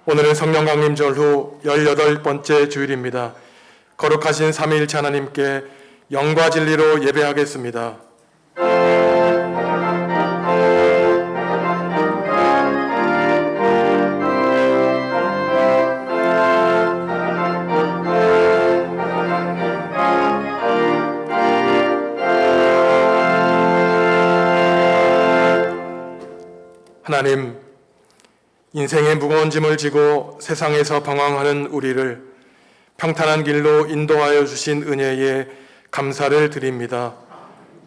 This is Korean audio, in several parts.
오늘은 성령 강림절 후 18번째 주일입니다. 거룩하신 삼위일체 하나님께 영과 진리로 예배하겠습니다. 하나님, 인생의 무거운 짐을 지고 세상에서 방황하는 우리를 평탄한 길로 인도하여 주신 은혜에 감사를 드립니다.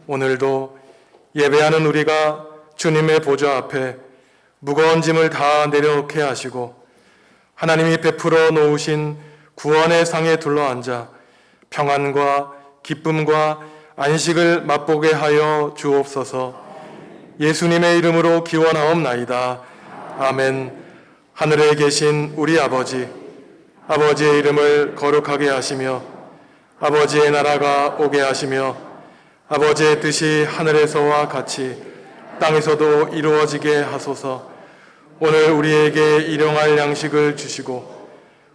오늘도 예배하는 우리가 주님의 보좌 앞에 무거운 짐을 다 내려놓게 하시고 하나님이 베풀어 놓으신 구원의 상에 둘러앉아 평안과 기쁨과 안식을 맛보게 하여 주옵소서. 예수님의 이름으로 기원하옵나이다. 아멘. 하늘에 계신 우리 아버지, 아버지의 이름을 거룩하게 하시며 아버지의 나라가 오게 하시며 아버지의 뜻이 하늘에서와 같이 땅에서도 이루어지게 하소서. 오늘 우리에게 일용할 양식을 주시고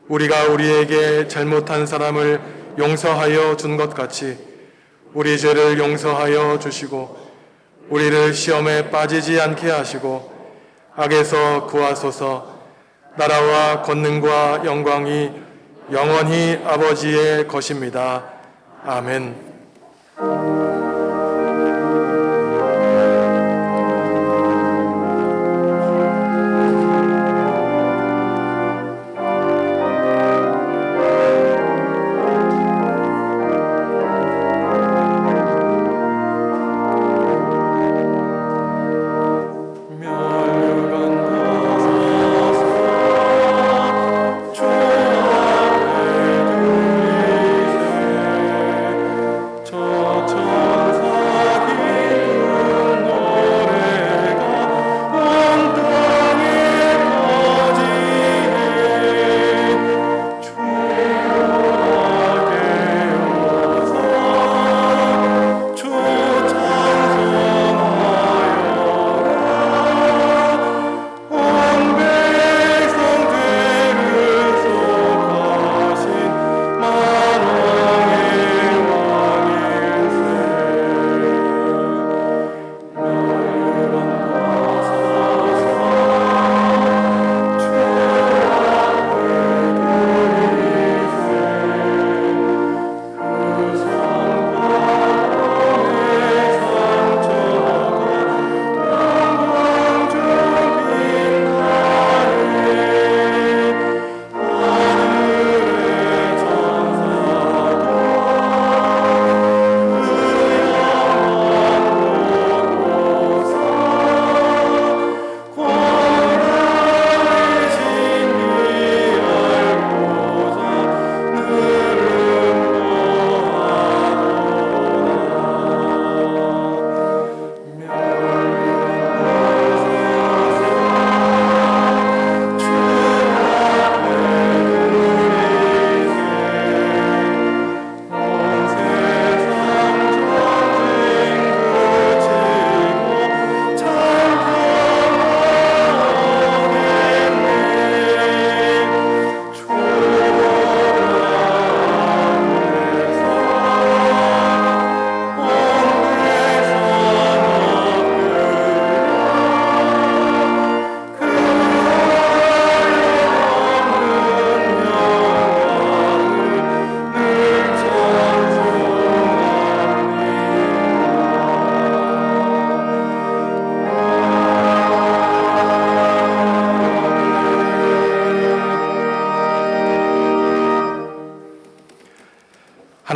우리가 우리에게 잘못한 사람을 용서하여 준 것 같이 우리 죄를 용서하여 주시고 우리를 시험에 빠지지 않게 하시고 악에서 구하소서. 나라와 권능과 영광이 영원히 아버지의 것입니다. 아멘.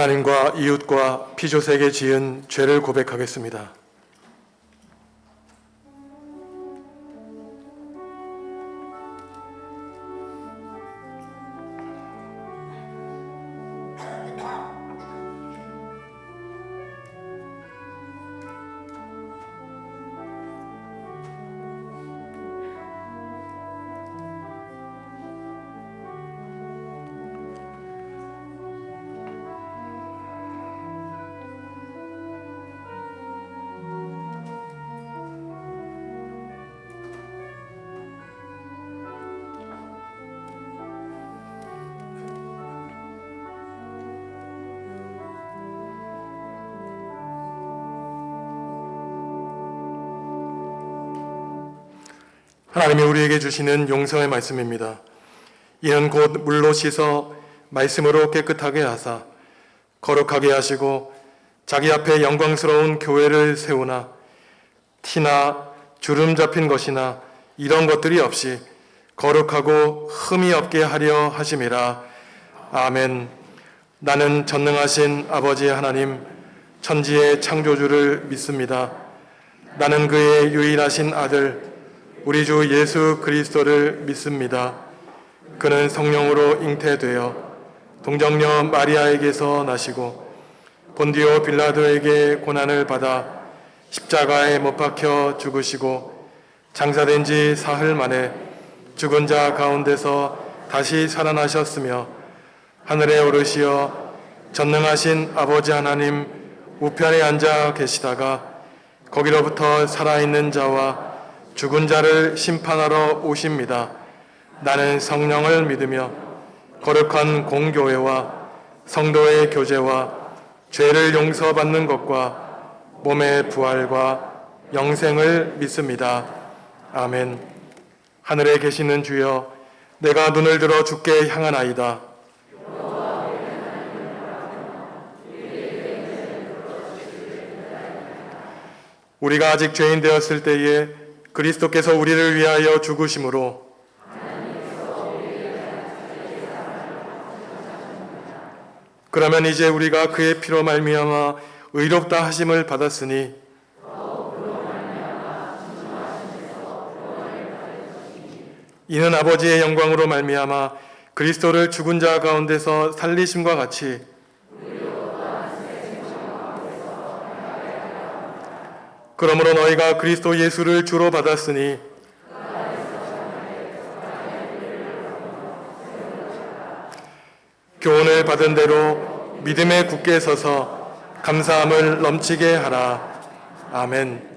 하나님과 이웃과 피조세에게 지은 죄를 고백하겠습니다. 하나님이 우리에게 주시는 용서의 말씀입니다. 이는 곧 물로 씻어 말씀으로 깨끗하게 하사 거룩하게 하시고 자기 앞에 영광스러운 교회를 세우나 티나 주름 잡힌 것이나 이런 것들이 없이 거룩하고 흠이 없게 하려 하심이라. 아멘. 나는 전능하신 아버지 하나님 천지의 창조주를 믿습니다. 나는 그의 유일하신 아들 우리 주 예수 그리스도를 믿습니다. 그는 성령으로 잉태되어 동정녀 마리아에게서 나시고 본디오 빌라도에게 고난을 받아 십자가에 못 박혀 죽으시고 장사된 지 사흘 만에 죽은 자 가운데서 다시 살아나셨으며 하늘에 오르시어 전능하신 아버지 하나님 우편에 앉아 계시다가 거기로부터 살아있는 자와 죽은 자를 심판하러 오십니다. 나는 성령을 믿으며 거룩한 공교회와 성도의 교제와 죄를 용서받는 것과 몸의 부활과 영생을 믿습니다. 아멘. 하늘에 계시는 주여, 내가 눈을 들어 주께 향하나이다. 우리가 아직 죄인 되었을 때에 그리스도께서 우리를 위하여 죽으심으로 그러면 이제 우리가 그의 피로 말미암아 의롭다 하심을 받았으니 이는 아버지의 영광으로 말미암아 그리스도를 죽은 자 가운데서 살리심과 같이 그러므로 너희가 그리스도 예수를 주로 받았으니 교훈을 받은 대로 믿음에 굳게 서서 감사함을 넘치게 하라. 아멘.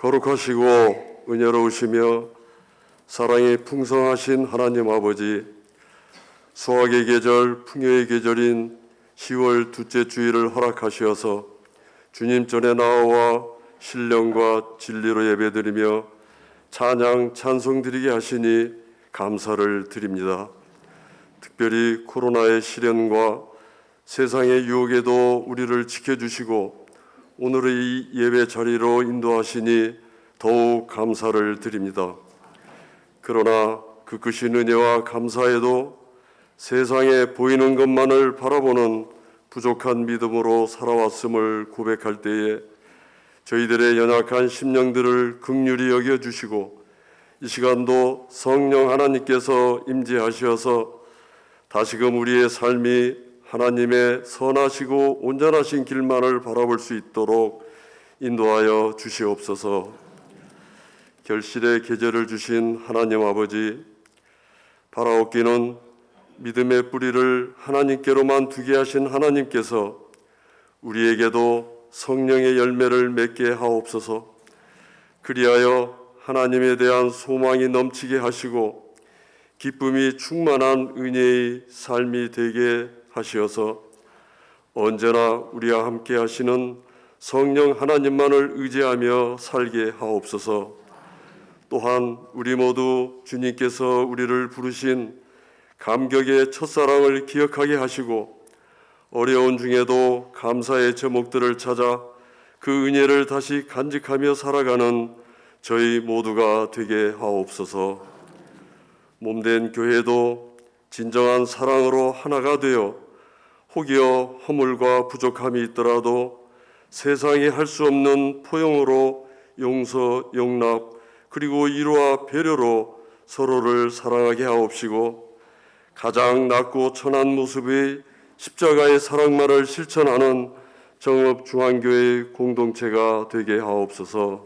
거룩하시고 은혜로우시며 사랑이 풍성하신 하나님 아버지, 수확의 계절, 풍요의 계절인 10월 둘째 주일을 허락하시어서 주님 전에 나와 신령과 진리로 예배드리며 찬양, 찬송드리게 하시니 감사를 드립니다. 특별히 코로나의 시련과 세상의 유혹에도 우리를 지켜주시고 오늘의 이 예배 자리로 인도하시니 더욱 감사를 드립니다. 그러나 그 크신 은혜와 감사에도 세상에 보이는 것만을 바라보는 부족한 믿음으로 살아왔음을 고백할 때에 저희들의 연약한 심령들을 긍휼히 여겨주시고 이 시간도 성령 하나님께서 임재하셔서 다시금 우리의 삶이 하나님의 선하시고 온전하신 길만을 바라볼 수 있도록 인도하여 주시옵소서. 결실의 계절을 주신 하나님 아버지, 바라옵기는 믿음의 뿌리를 하나님께로만 두게 하신 하나님께서 우리에게도 성령의 열매를 맺게 하옵소서. 그리하여 하나님에 대한 소망이 넘치게 하시고 기쁨이 충만한 은혜의 삶이 되게 하시어서 언제나 우리와 함께 하시는 성령 하나님만을 의지하며 살게 하옵소서. 또한 우리 모두 주님께서 우리를 부르신 감격의 첫사랑을 기억하게 하시고 어려운 중에도 감사의 제목들을 찾아 그 은혜를 다시 간직하며 살아가는 저희 모두가 되게 하옵소서. 몸된 교회도 진정한 사랑으로 하나가 되어 혹여 허물과 부족함이 있더라도 세상이 할 수 없는 포용으로 용서, 용납, 그리고 이로와 배려로 서로를 사랑하게 하옵시고 가장 낮고 천한 모습의 십자가의 사랑만을 실천하는 정읍중앙교회의 공동체가 되게 하옵소서.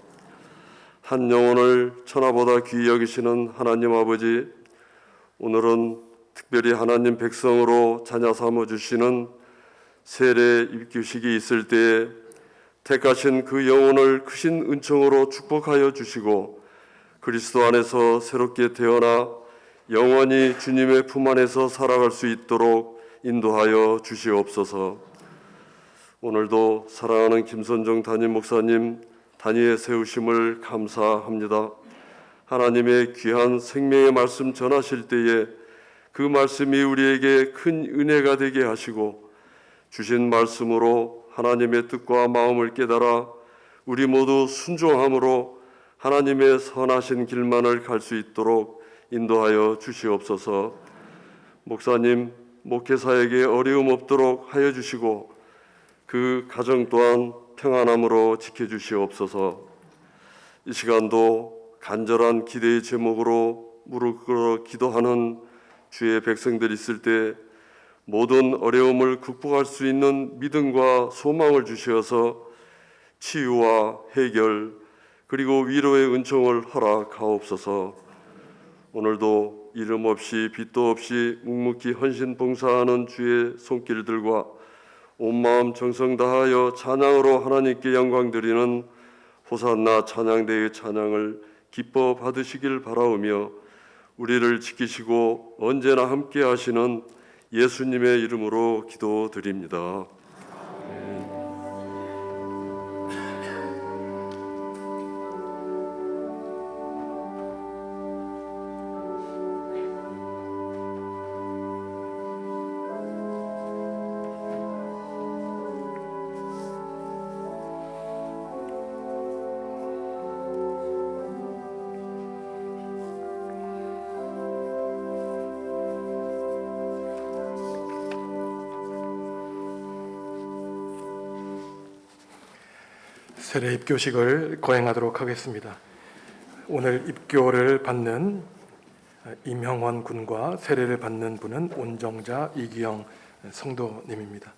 한 영혼을 천하보다 귀히 여기시는 하나님 아버지, 오늘은 특별히 하나님 백성으로 자녀 삼아주시는 세례 입교식이 있을 때에 택하신 그 영혼을 크신 은총으로 축복하여 주시고 그리스도 안에서 새롭게 태어나 영원히 주님의 품 안에서 살아갈 수 있도록 인도하여 주시옵소서. 오늘도 사랑하는 김선정 담임 목사님 단위에 세우심을 감사합니다. 하나님의 귀한 생명의 말씀 전하실 때에 그 말씀이 우리에게 큰 은혜가 되게 하시고 주신 말씀으로 하나님의 뜻과 마음을 깨달아 우리 모두 순종함으로 하나님의 선하신 길만을 갈 수 있도록 인도하여 주시옵소서. 목사님, 목회사에게 어려움 없도록 하여 주시고 그 가정 또한 평안함으로 지켜주시옵소서. 이 시간도 간절한 기대의 제목으로 무릎 꿇어 기도하는 주의 백성들이 있을 때 모든 어려움을 극복할 수 있는 믿음과 소망을 주시어서 치유와 해결 그리고 위로의 은총을 허락하옵소서. 오늘도 이름 없이 빛도 없이 묵묵히 헌신 봉사하는 주의 손길들과 온 마음 정성 다하여 찬양으로 하나님께 영광 드리는 호산나 찬양대의 찬양을 기뻐 받으시길 바라오며 우리를 지키시고 언제나 함께 하시는 예수님의 이름으로 기도드립니다. 세례 입교식을 거행하도록 하겠습니다. 오늘 입교를 받는 임형원 군과 세례를 받는 분은 온정자 이기영 성도님입니다.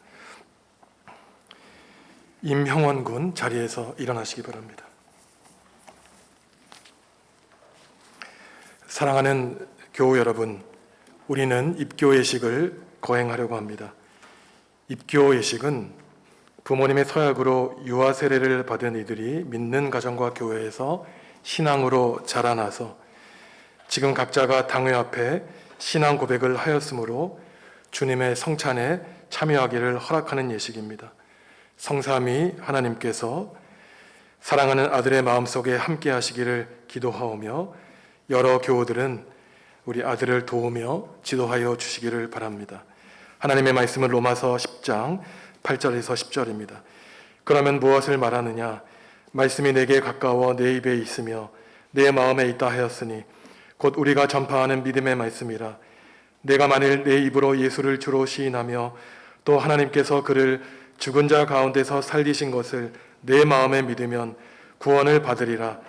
임형원 군 자리에서 일어나시기 바랍니다. 사랑하는 교우 여러분, 우리는 입교 예식을 거행하려고 합니다. 입교 예식은 부모님의 서약으로 유아 세례를 받은 이들이 믿는 가정과 교회에서 신앙으로 자라나서 지금 각자가 당회 앞에 신앙 고백을 하였으므로 주님의 성찬에 참여하기를 허락하는 예식입니다. 성삼위 하나님께서 사랑하는 아들의 마음속에 함께 하시기를 기도하오며 여러 교우들은 우리 아들을 도우며 지도하여 주시기를 바랍니다. 하나님의 말씀은 로마서 10장 8절에서 10절입니다. 그러면 무엇을 말하느냐? 말씀이 내게 가까워 내 입에 있으며 내 마음에 있다 하였으니 곧 우리가 전파하는 믿음의 말씀이라. 내가 만일 내 입으로 예수를 주로 시인하며 또 하나님께서 그를 죽은 자 가운데서 살리신 것을 내 마음에 믿으면 구원을 받으리라.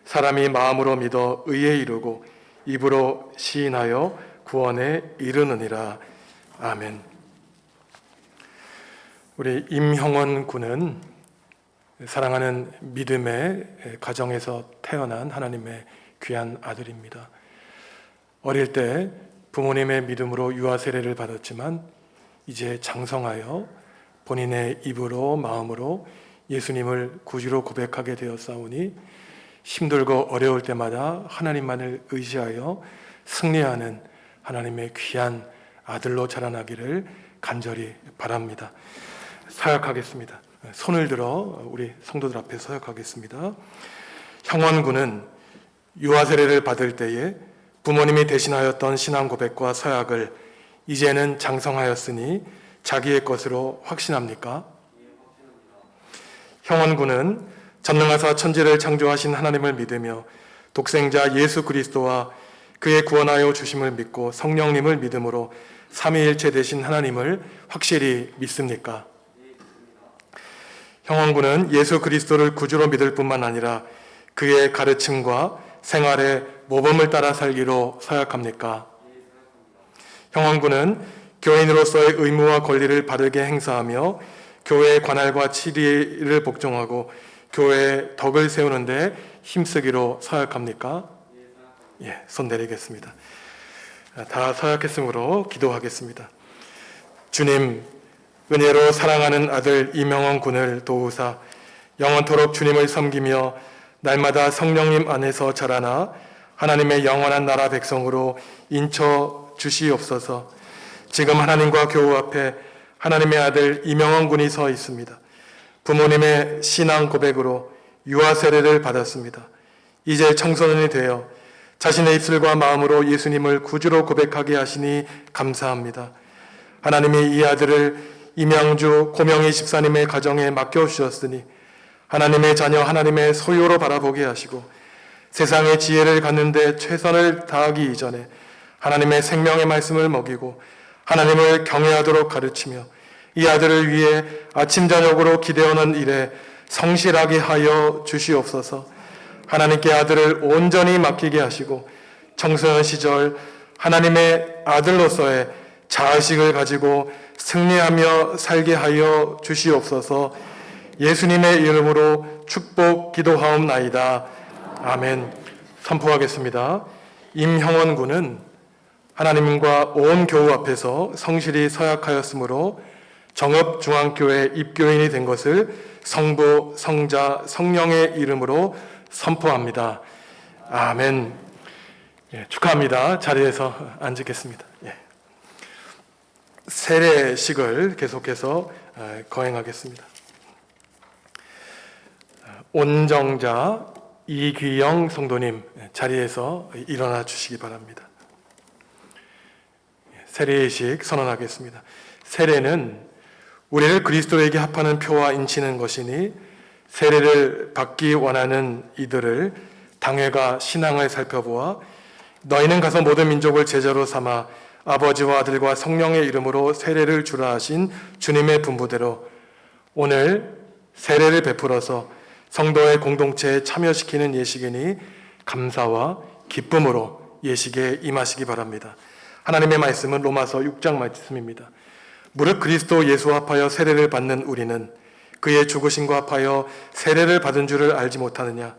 사람이 마음으로 믿어 의에 이르고 입으로 시인하여 구원에 이르느니라. 아멘. 우리 임형원 군은 사랑하는 믿음의 가정에서 태어난 하나님의 귀한 아들입니다. 어릴 때 부모님의 믿음으로 유아 세례를 받았지만 이제 장성하여 본인의 입으로 마음으로 예수님을 구주로 고백하게 되었사오니 힘들고 어려울 때마다 하나님만을 의지하여 승리하는 하나님의 귀한 아들로 자라나기를 간절히 바랍니다. 사역하겠습니다. 손을 들어 우리 성도들 앞에 서역하겠습니다. 형원군은 유아 세례를 받을 때에 부모님이 대신하였던 신앙 고백과 서약을 이제는 장성하였으니 자기의 것으로 확신합니까? 형원군은 전능하사 천지를 창조하신 하나님을 믿으며 독생자 예수 그리스도와 그의 구원하여 주심을 믿고 성령님을 믿음으로 삼위일체 되신 하나님을 확실히 믿습니까? 형원군은 예수 그리스도를 구주로 믿을 뿐만 아니라 그의 가르침과 생활의 모범을 따라 살기로 서약합니까? 형원군은 교인으로서의 의무와 권리를 바르게 행사하며 교회의 관할과 치리를 복종하고 교회의 덕을 세우는 데 힘쓰기로 서약합니까? 예, 손 내리겠습니다. 다 서약했으므로 기도하겠습니다. 주님, 은혜로 사랑하는 아들 임형원 군을 도우사 영원토록 주님을 섬기며 날마다 성령님 안에서 자라나 하나님의 영원한 나라 백성으로 인쳐 주시옵소서. 지금 하나님과 교우 앞에 하나님의 아들 임형원 군이 서 있습니다. 부모님의 신앙 고백으로 유아 세례를 받았습니다. 이제 청소년이 되어 자신의 입술과 마음으로 예수님을 구주로 고백하게 하시니 감사합니다. 하나님이 이 아들을 임양주 고명희 집사님의 가정에 맡겨주셨으니 하나님의 자녀 하나님의 소유로 바라보게 하시고 세상의 지혜를 갖는데 최선을 다하기 이전에 하나님의 생명의 말씀을 먹이고 하나님을 경외하도록 가르치며 이 아들을 위해 아침 저녁으로 기대어는 일에 성실하게 하여 주시옵소서. 하나님께 아들을 온전히 맡기게 하시고 청소년 시절 하나님의 아들로서의 자의식을 가지고 승리하며 살게 하여 주시옵소서. 예수님의 이름으로 축복 기도하옵나이다. 아멘. 선포하겠습니다. 임형원 군은 하나님과 온 교우 앞에서 성실히 서약하였으므로 정읍중앙교회 입교인이 된 것을 성부, 성자, 성령의 이름으로 선포합니다. 아멘. 예, 축하합니다. 자리에서 앉겠습니다. 예. 세례식을 계속해서 거행하겠습니다. 온정자 이귀영 성도님 자리에서 일어나 주시기 바랍니다. 세례식 선언하겠습니다. 세례는 우리를 그리스도에게 합하는 표와 인치는 것이니 세례를 받기 원하는 이들을 당회가 신앙을 살펴보아 너희는 가서 모든 민족을 제자로 삼아 아버지와 아들과 성령의 이름으로 세례를 주라 하신 주님의 분부대로 오늘 세례를 베풀어서 성도의 공동체에 참여시키는 예식이니 감사와 기쁨으로 예식에 임하시기 바랍니다. 하나님의 말씀은 로마서 6장 말씀입니다. 무릇 그리스도 예수와 합하여 세례를 받는 우리는 그의 죽으심과 합하여 세례를 받은 줄을 알지 못하느냐?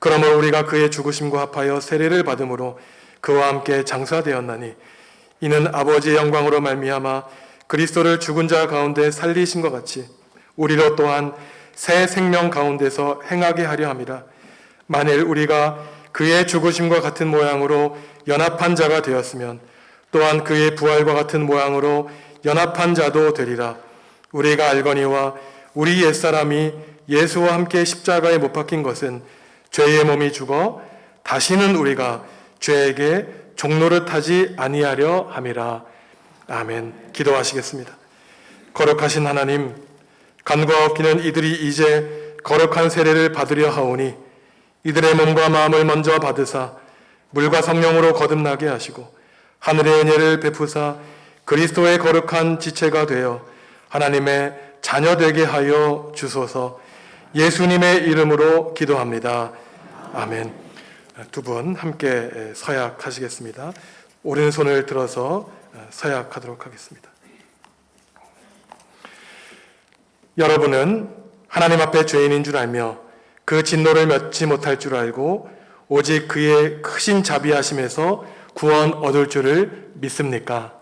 그러므로 우리가 그의 죽으심과 합하여 세례를 받음으로 그와 함께 장사되었나니 이는 아버지의 영광으로 말미암아 그리스도를 죽은 자 가운데 살리신 것 같이 우리로 또한 새 생명 가운데서 행하게 하려 함이라. 만일 우리가 그의 죽으심과 같은 모양으로 연합한 자가 되었으면 또한 그의 부활과 같은 모양으로 연합한 자도 되리라. 우리가 알거니와 우리 옛사람이 예수와 함께 십자가에 못 박힌 것은 죄의 몸이 죽어 다시는 우리가 죄에게 종노릇하지 아니하려 함이라. 아멘. 기도하시겠습니다. 거룩하신 하나님, 간과 없기는 이들이 이제 거룩한 세례를 받으려 하오니 이들의 몸과 마음을 먼저 받으사 물과 성령으로 거듭나게 하시고 하늘의 은혜를 베푸사 그리스도의 거룩한 지체가 되어 하나님의 자녀 되게 하여 주소서. 예수님의 이름으로 기도합니다. 아멘. 두 분 함께 서약하시겠습니다. 오른손을 들어서 서약하도록 하겠습니다. 여러분은 하나님 앞에 죄인인 줄 알며 그 진노를 면치 못할 줄 알고 오직 그의 크신 자비하심에서 구원 얻을 줄을 믿습니까?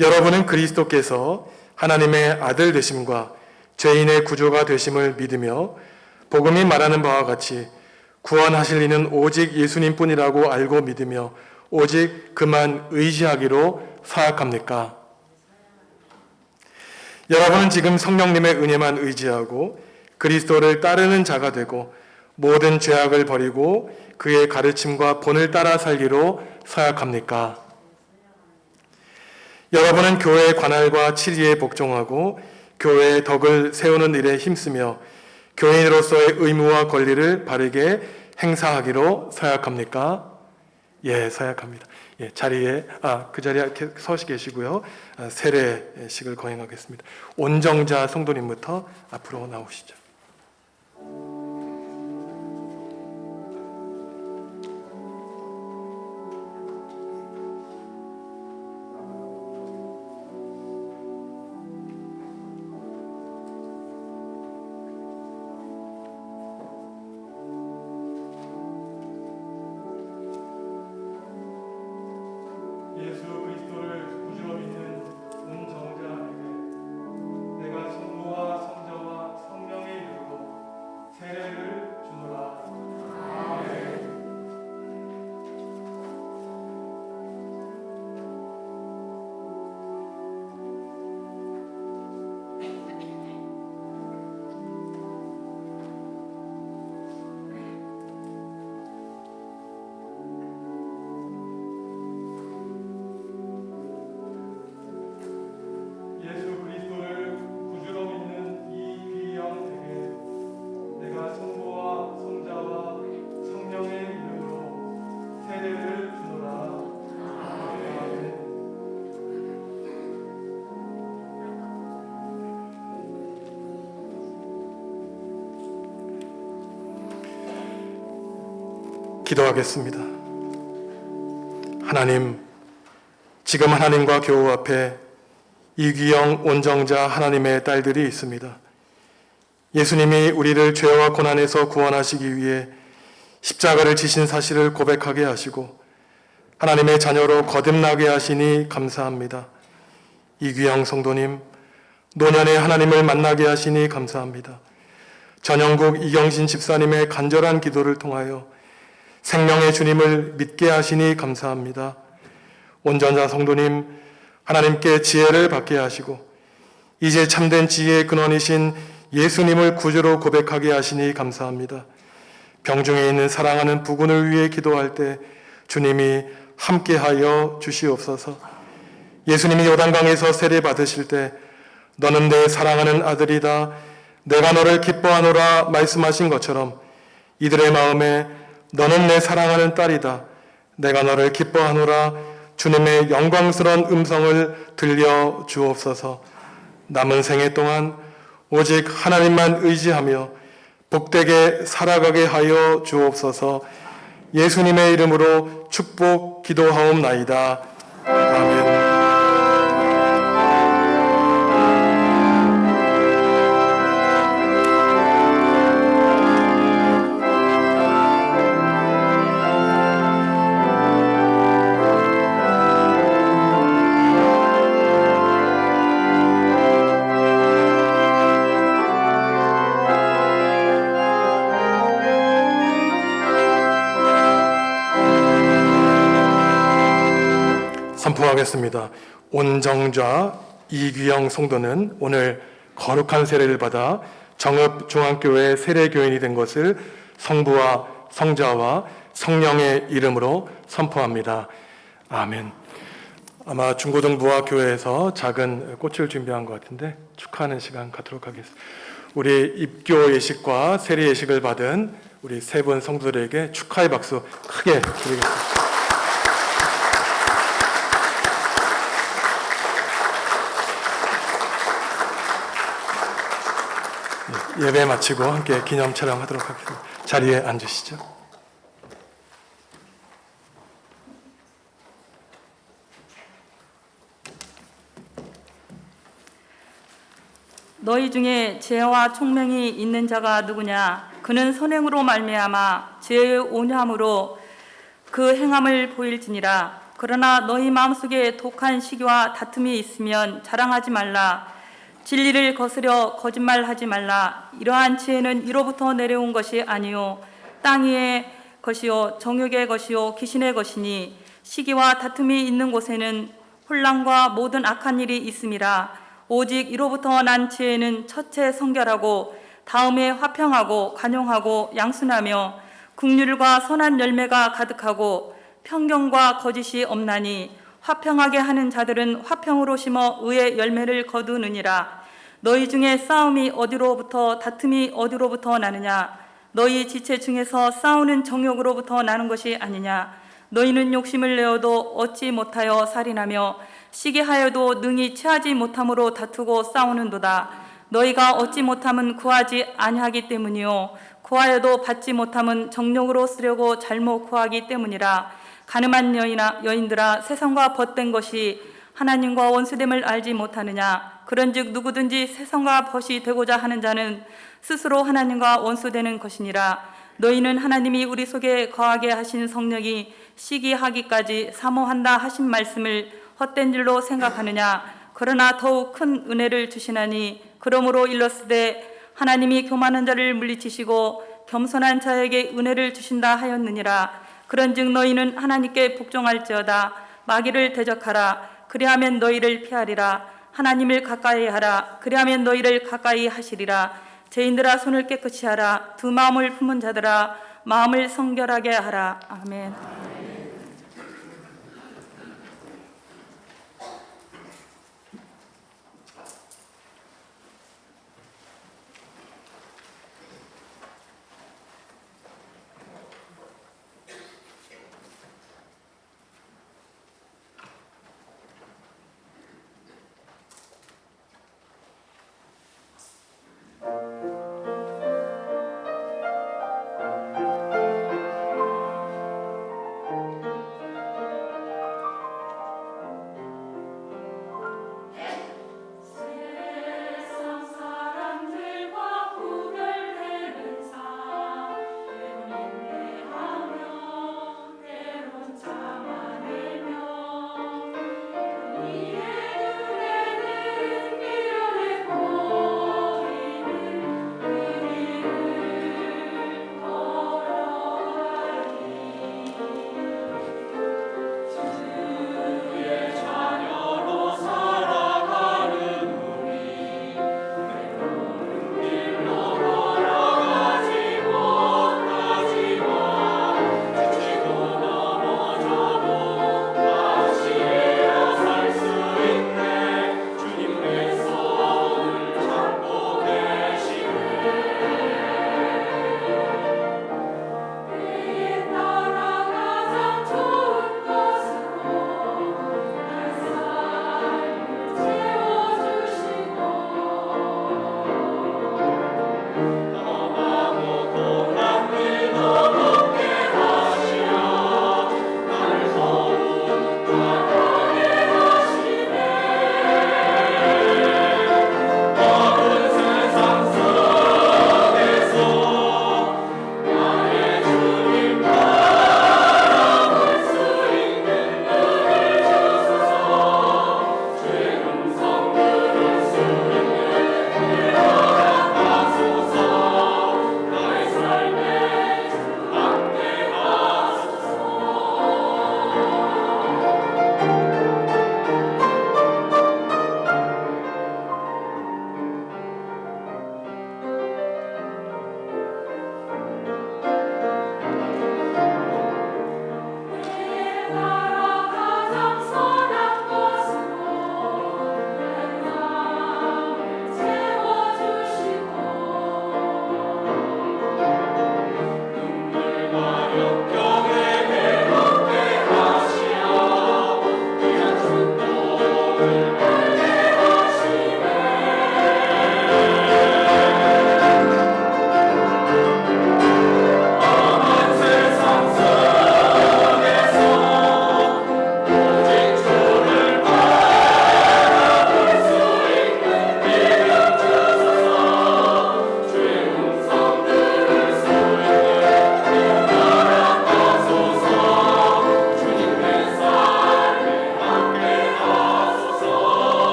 여러분은 그리스도께서 하나님의 아들 되심과 죄인의 구주가 되심을 믿으며 복음이 말하는 바와 같이 구원하실 이는 오직 예수님뿐이라고 알고 믿으며 오직 그만 의지하기로 사약합니까? 여러분은 지금 성령님의 은혜만 의지하고 그리스도를 따르는 자가 되고 모든 죄악을 버리고 그의 가르침과 본을 따라 살기로 사약합니까? 여러분은 교회의 관할과 치리에 복종하고 교회의 덕을 세우는 일에 힘쓰며 교인으로서의 의무와 권리를 바르게 행사하기로 사약합니까? 예, 사약합니다. 예, 그 자리에 이렇게 서시 계시고요. 세례식을 거행하겠습니다. 온정자 성도님부터 앞으로 나오시죠. 예수 그리스도를 구주로 믿는 온 정자에게 내가 성부와 성자와 성령의 이름으로 세례를 주노라. 아멘. 예수 그리스도를 구주로 믿는 이 귀영에게 내가 성부와 성자와 성령의 이름으로 세례를 주노라. 아멘. 기도하겠습니다. 하나님, 지금 하나님과 교우 앞에 이귀영 온정자 하나님의 딸들이 있습니다. 예수님이 우리를 죄와 고난에서 구원하시기 위해 십자가를 지신 사실을 고백하게 하시고 하나님의 자녀로 거듭나게 하시니 감사합니다. 이귀영 성도님, 노년에 하나님을 만나게 하시니 감사합니다. 전영국 이경신 집사님의 간절한 기도를 통하여 생명의 주님을 믿게 하시니 감사합니다. 온전자 성도님, 하나님께 지혜를 받게 하시고 이제 참된 지혜의 근원이신 예수님을 구주로 고백하게 하시니 감사합니다. 병중에 있는 사랑하는 부군을 위해 기도할 때 주님이 함께하여 주시옵소서. 예수님이 요단강에서 세례 받으실 때 너는 내 사랑하는 아들이다, 내가 너를 기뻐하노라 말씀하신 것처럼 이들의 마음에 너는 내 사랑하는 딸이다, 내가 너를 기뻐하노라 주님의 영광스러운 음성을 들려 주옵소서. 남은 생애 동안 오직 하나님만 의지하며 복되게 살아가게 하여 주옵소서. 예수님의 이름으로 축복 기도하옵나이다. 아멘. 기도하겠습니다. 온정좌 이규영 성도는 오늘 거룩한 세례를 받아 정읍중앙교회 세례교인이 된 것을 성부와 성자와 성령의 이름으로 선포합니다. 아멘. 아마 중고등부와 교회에서 작은 꽃을 준비한 것 같은데 축하하는 시간 갖도록 하겠습니다. 우리 입교 예식과 세례 예식을 받은 우리 세 분 성도들에게 축하의 박수 크게 드리겠습니다. 예배 마치고 함께 기념 촬영하도록 하겠습니다. 자리에 앉으시죠. 너희 중에 죄와 총명이 있는 자가 누구냐? 그는 선행으로 말미암아 죄의 온유함으로 그 행함을 보일지니라. 그러나 너희 마음속에 독한 시기와 다툼이 있으면 자랑하지 말라. 진리를 거스려 거짓말하지 말라. 이러한 지혜는 이로부터 내려온 것이 아니요 땅 위의 것이요 정욕의 것이요 귀신의 것이니 시기와 다툼이 있는 곳에는 혼란과 모든 악한 일이 있음이라. 오직 이로부터 난 지혜는 첫째 성결하고 다음에 화평하고 관용하고 양순하며 긍휼과 선한 열매가 가득하고 편견과 거짓이 없나니 화평하게 하는 자들은 화평으로 심어 의의 열매를 거두느니라. 너희 중에 싸움이 어디로부터 다툼이 어디로부터 나느냐? 너희 지체 중에서 싸우는 정욕으로부터 나는 것이 아니냐? 너희는 욕심을 내어도 얻지 못하여 살인하며 시기하여도 능히 취하지 못함으로 다투고 싸우는도다. 너희가 얻지 못함은 구하지 아니하기 때문이요 구하여도 받지 못함은 정욕으로 쓰려고 잘못 구하기 때문이라. 가늠한 여인들아 세상과 벗된 것이 하나님과 원수됨을 알지 못하느냐? 그런즉 누구든지 세상과 벗이 되고자 하는 자는 스스로 하나님과 원수되는 것이니라. 너희는 하나님이 우리 속에 거하게 하신 성령이 시기하기까지 사모한다 하신 말씀을 헛된 줄로 생각하느냐? 그러나 더욱 큰 은혜를 주시나니 그러므로 일렀으되 하나님이 교만한 자를 물리치시고 겸손한 자에게 은혜를 주신다 하였느니라. 그런즉 너희는 하나님께 복종할지어다. 마귀를 대적하라. 그리하면 너희를 피하리라. 하나님을 가까이 하라. 그리하면 너희를 가까이 하시리라. 죄인들아 손을 깨끗이 하라. 두 마음을 품은 자들아 마음을 성결하게 하라. 아멘.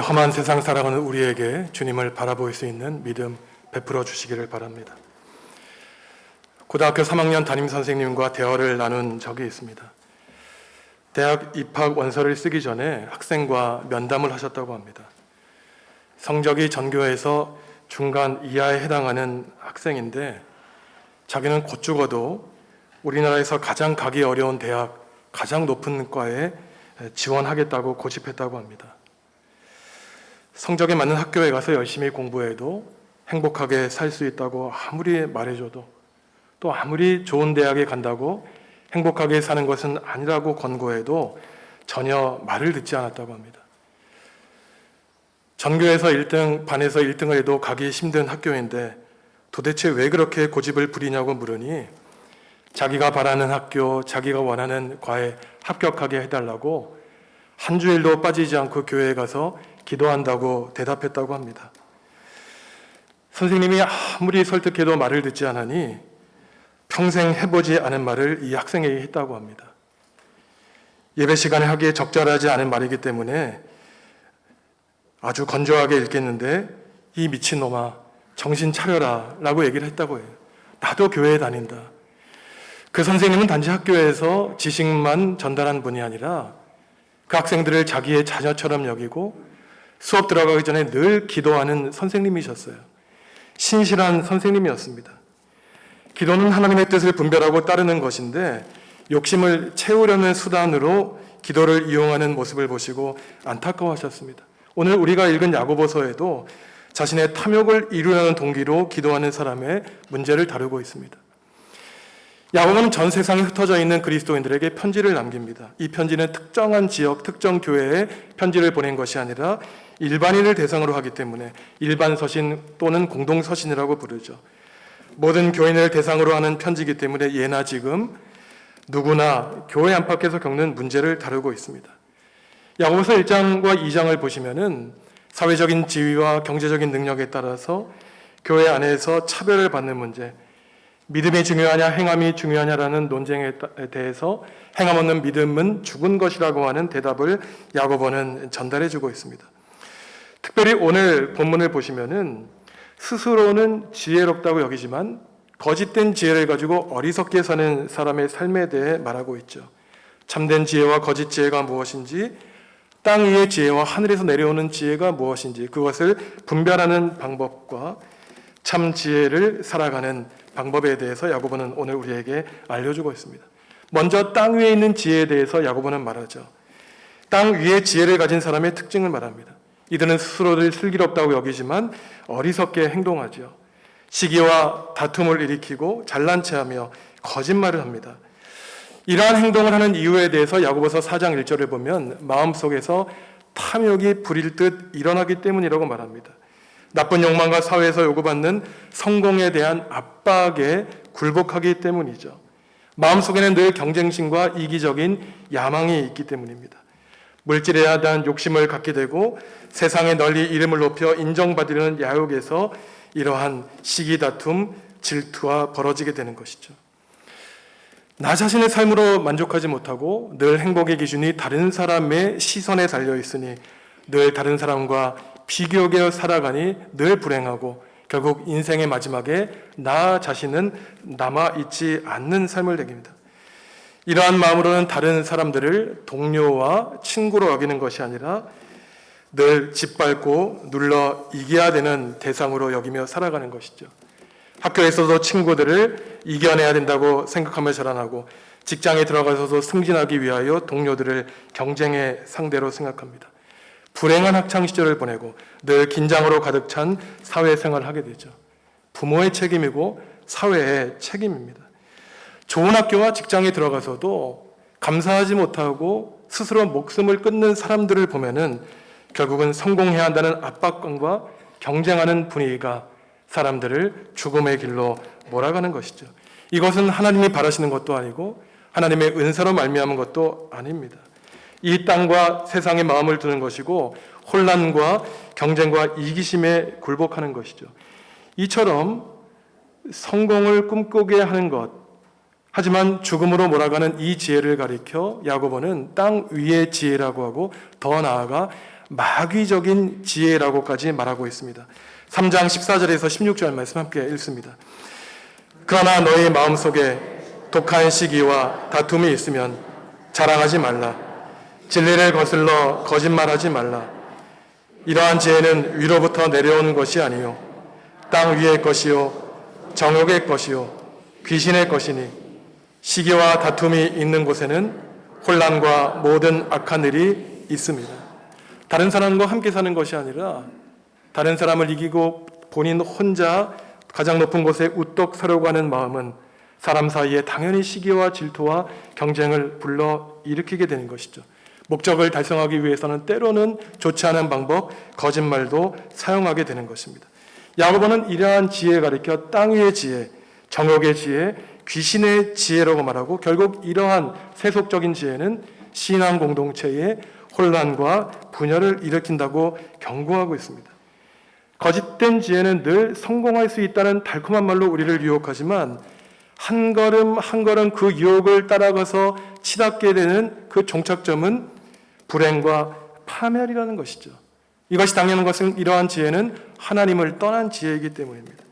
험한 세상 살아가는 우리에게 주님을 바라볼 수 있는 믿음 베풀어 주시기를 바랍니다. 고등학교 3학년 담임 선생님과 대화를 나눈 적이 있습니다. 대학 입학 원서를 쓰기 전에 학생과 면담을 하셨다고 합니다. 성적이 전교에서 중간 이하에 해당하는 학생인데 자기는 곧 죽어도 우리나라에서 가장 가기 어려운 대학, 가장 높은 과에 지원하겠다고 고집했다고 합니다. 성적에 맞는 학교에 가서 열심히 공부해도 행복하게 살 수 있다고 아무리 말해줘도, 또 아무리 좋은 대학에 간다고 행복하게 사는 것은 아니라고 권고해도 전혀 말을 듣지 않았다고 합니다. 전교에서 1등, 반에서 1등을 해도 가기 힘든 학교인데 도대체 왜 그렇게 고집을 부리냐고 물으니 자기가 바라는 학교, 자기가 원하는 과에 합격하게 해달라고 한 주일도 빠지지 않고 교회에 가서 기도한다고 대답했다고 합니다. 선생님이 아무리 설득해도 말을 듣지 않으니 평생 해보지 않은 말을 이 학생에게 했다고 합니다. 예배 시간에 하기에 적절하지 않은 말이기 때문에 아주 건조하게 읽겠는데 이 미친놈아 정신 차려라 라고 얘기를 했다고 해요. 나도 교회에 다닌다. 그 선생님은 단지 학교에서 지식만 전달한 분이 아니라 그 학생들을 자기의 자녀처럼 여기고 수업 들어가기 전에 늘 기도하는 선생님이셨어요. 신실한 선생님이었습니다. 기도는 하나님의 뜻을 분별하고 따르는 것인데 욕심을 채우려는 수단으로 기도를 이용하는 모습을 보시고 안타까워하셨습니다. 오늘 우리가 읽은 야고보서에도 자신의 탐욕을 이루려는 동기로 기도하는 사람의 문제를 다루고 있습니다. 야고보는 전 세상에 흩어져 있는 그리스도인들에게 편지를 남깁니다. 이 편지는 특정한 지역, 특정 교회에 편지를 보낸 것이 아니라 일반인을 대상으로 하기 때문에 일반 서신 또는 공동 서신이라고 부르죠. 모든 교인을 대상으로 하는 편지이기 때문에 예나 지금 누구나 교회 안팎에서 겪는 문제를 다루고 있습니다. 야고보서 1장과 2장을 보시면은 사회적인 지위와 경제적인 능력에 따라서 교회 안에서 차별을 받는 문제, 믿음이 중요하냐 행함이 중요하냐라는 논쟁에 대해서 행함 없는 믿음은 죽은 것이라고 하는 대답을 야고보는 전달해 주고 있습니다. 특별히 오늘 본문을 보시면은 스스로는 지혜롭다고 여기지만 거짓된 지혜를 가지고 어리석게 사는 사람의 삶에 대해 말하고 있죠. 참된 지혜와 거짓 지혜가 무엇인지, 땅 위의 지혜와 하늘에서 내려오는 지혜가 무엇인지 그것을 분별하는 방법과 참 지혜를 살아가는 방법에 대해서 야고보는 오늘 우리에게 알려주고 있습니다. 먼저 땅 위에 있는 지혜에 대해서 야고보는 말하죠. 땅 위의 지혜를 가진 사람의 특징을 말합니다. 이들은 스스로를 슬기롭다고 여기지만 어리석게 행동하죠. 시기와 다툼을 일으키고 잘난 체하며 거짓말을 합니다. 이러한 행동을 하는 이유에 대해서 야고보서 4장 1절을 보면 마음속에서 탐욕이 부릴 듯 일어나기 때문이라고 말합니다. 나쁜 욕망과 사회에서 요구받는 성공에 대한 압박에 굴복하기 때문이죠. 마음속에는 늘 경쟁심과 이기적인 야망이 있기 때문입니다. 물질에 대한 욕심을 갖게 되고 세상에 널리 이름을 높여 인정받으려는 야욕에서 이러한 시기 다툼, 질투와 벌어지게 되는 것이죠. 나 자신의 삶으로 만족하지 못하고 늘 행복의 기준이 다른 사람의 시선에 달려 있으니 늘 다른 사람과 비교하게 살아가니 늘 불행하고 결국 인생의 마지막에 나 자신은 남아있지 않는 삶을 내깁니다. 이러한 마음으로는 다른 사람들을 동료와 친구로 여기는 것이 아니라 늘 짓밟고 눌러 이겨야 되는 대상으로 여기며 살아가는 것이죠. 학교에서도 친구들을 이겨내야 된다고 생각하며 자라나고 직장에 들어가서도 승진하기 위하여 동료들을 경쟁의 상대로 생각합니다. 불행한 학창시절을 보내고 늘 긴장으로 가득 찬 사회생활을 하게 되죠. 부모의 책임이고 사회의 책임입니다. 좋은 학교와 직장에 들어가서도 감사하지 못하고 스스로 목숨을 끊는 사람들을 보면은 결국은 성공해야 한다는 압박감과 경쟁하는 분위기가 사람들을 죽음의 길로 몰아가는 것이죠. 이것은 하나님이 바라시는 것도 아니고 하나님의 은사로 말미암은 것도 아닙니다. 이 땅과 세상에 마음을 두는 것이고 혼란과 경쟁과 이기심에 굴복하는 것이죠. 이처럼 성공을 꿈꾸게 하는 것, 하지만 죽음으로 몰아가는 이 지혜를 가리켜 야고보는 땅 위의 지혜라고 하고 더 나아가 마귀적인 지혜라고까지 말하고 있습니다. 3장 14절에서 16절 말씀 함께 읽습니다. 그러나 너희 마음속에 독한 시기와 다툼이 있으면 자랑하지 말라. 진리를 거슬러 거짓말하지 말라. 이러한 지혜는 위로부터 내려오는 것이 아니요 땅 위의 것이요 정욕의 것이요 귀신의 것이니 시기와 다툼이 있는 곳에는 혼란과 모든 악한 일이 있습니다. 다른 사람과 함께 사는 것이 아니라 다른 사람을 이기고 본인 혼자 가장 높은 곳에 우뚝 서려고 하는 마음은 사람 사이에 당연히 시기와 질투와 경쟁을 불러 일으키게 되는 것이죠. 목적을 달성하기 위해서는 때로는 좋지 않은 방법, 거짓말도 사용하게 되는 것입니다. 야고보는 이러한 지혜에 가리켜 땅 위의 지혜, 정욕의 지혜, 귀신의 지혜라고 말하고 결국 이러한 세속적인 지혜는 신앙 공동체의 혼란과 분열을 일으킨다고 경고하고 있습니다. 거짓된 지혜는 늘 성공할 수 있다는 달콤한 말로 우리를 유혹하지만 한 걸음 한 걸음 그 유혹을 따라가서 치닫게 되는 그 종착점은 불행과 파멸이라는 것이죠. 이것이 당연한 것은 이러한 지혜는 하나님을 떠난 지혜이기 때문입니다.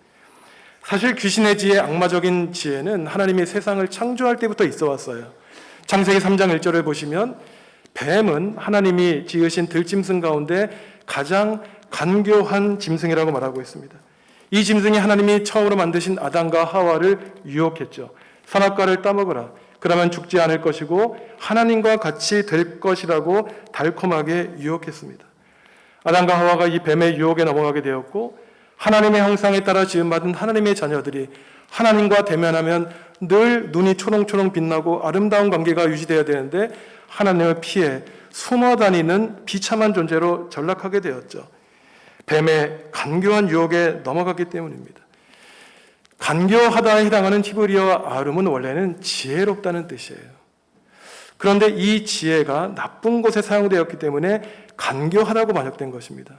사실 귀신의 지혜, 악마적인 지혜는 하나님이 세상을 창조할 때부터 있어 왔어요. 창세기 3장 1절을 보시면 뱀은 하나님이 지으신 들짐승 가운데 가장 간교한 짐승이라고 말하고 있습니다. 이 짐승이 하나님이 처음으로 만드신 아담과 하와를 유혹했죠. 선악과를 따먹으라. 그러면 죽지 않을 것이고 하나님과 같이 될 것이라고 달콤하게 유혹했습니다. 아담과 하와가 이 뱀의 유혹에 넘어가게 되었고 하나님의 형상에 따라 지음받은 하나님의 자녀들이 하나님과 대면하면 늘 눈이 초롱초롱 빛나고 아름다운 관계가 유지되어야 되는데 하나님을 피해 숨어 다니는 비참한 존재로 전락하게 되었죠. 뱀의 간교한 유혹에 넘어갔기 때문입니다. 간교하다에 해당하는 히브리어 아름은 원래는 지혜롭다는 뜻이에요. 그런데 이 지혜가 나쁜 곳에 사용되었기 때문에 간교하다고 번역된 것입니다.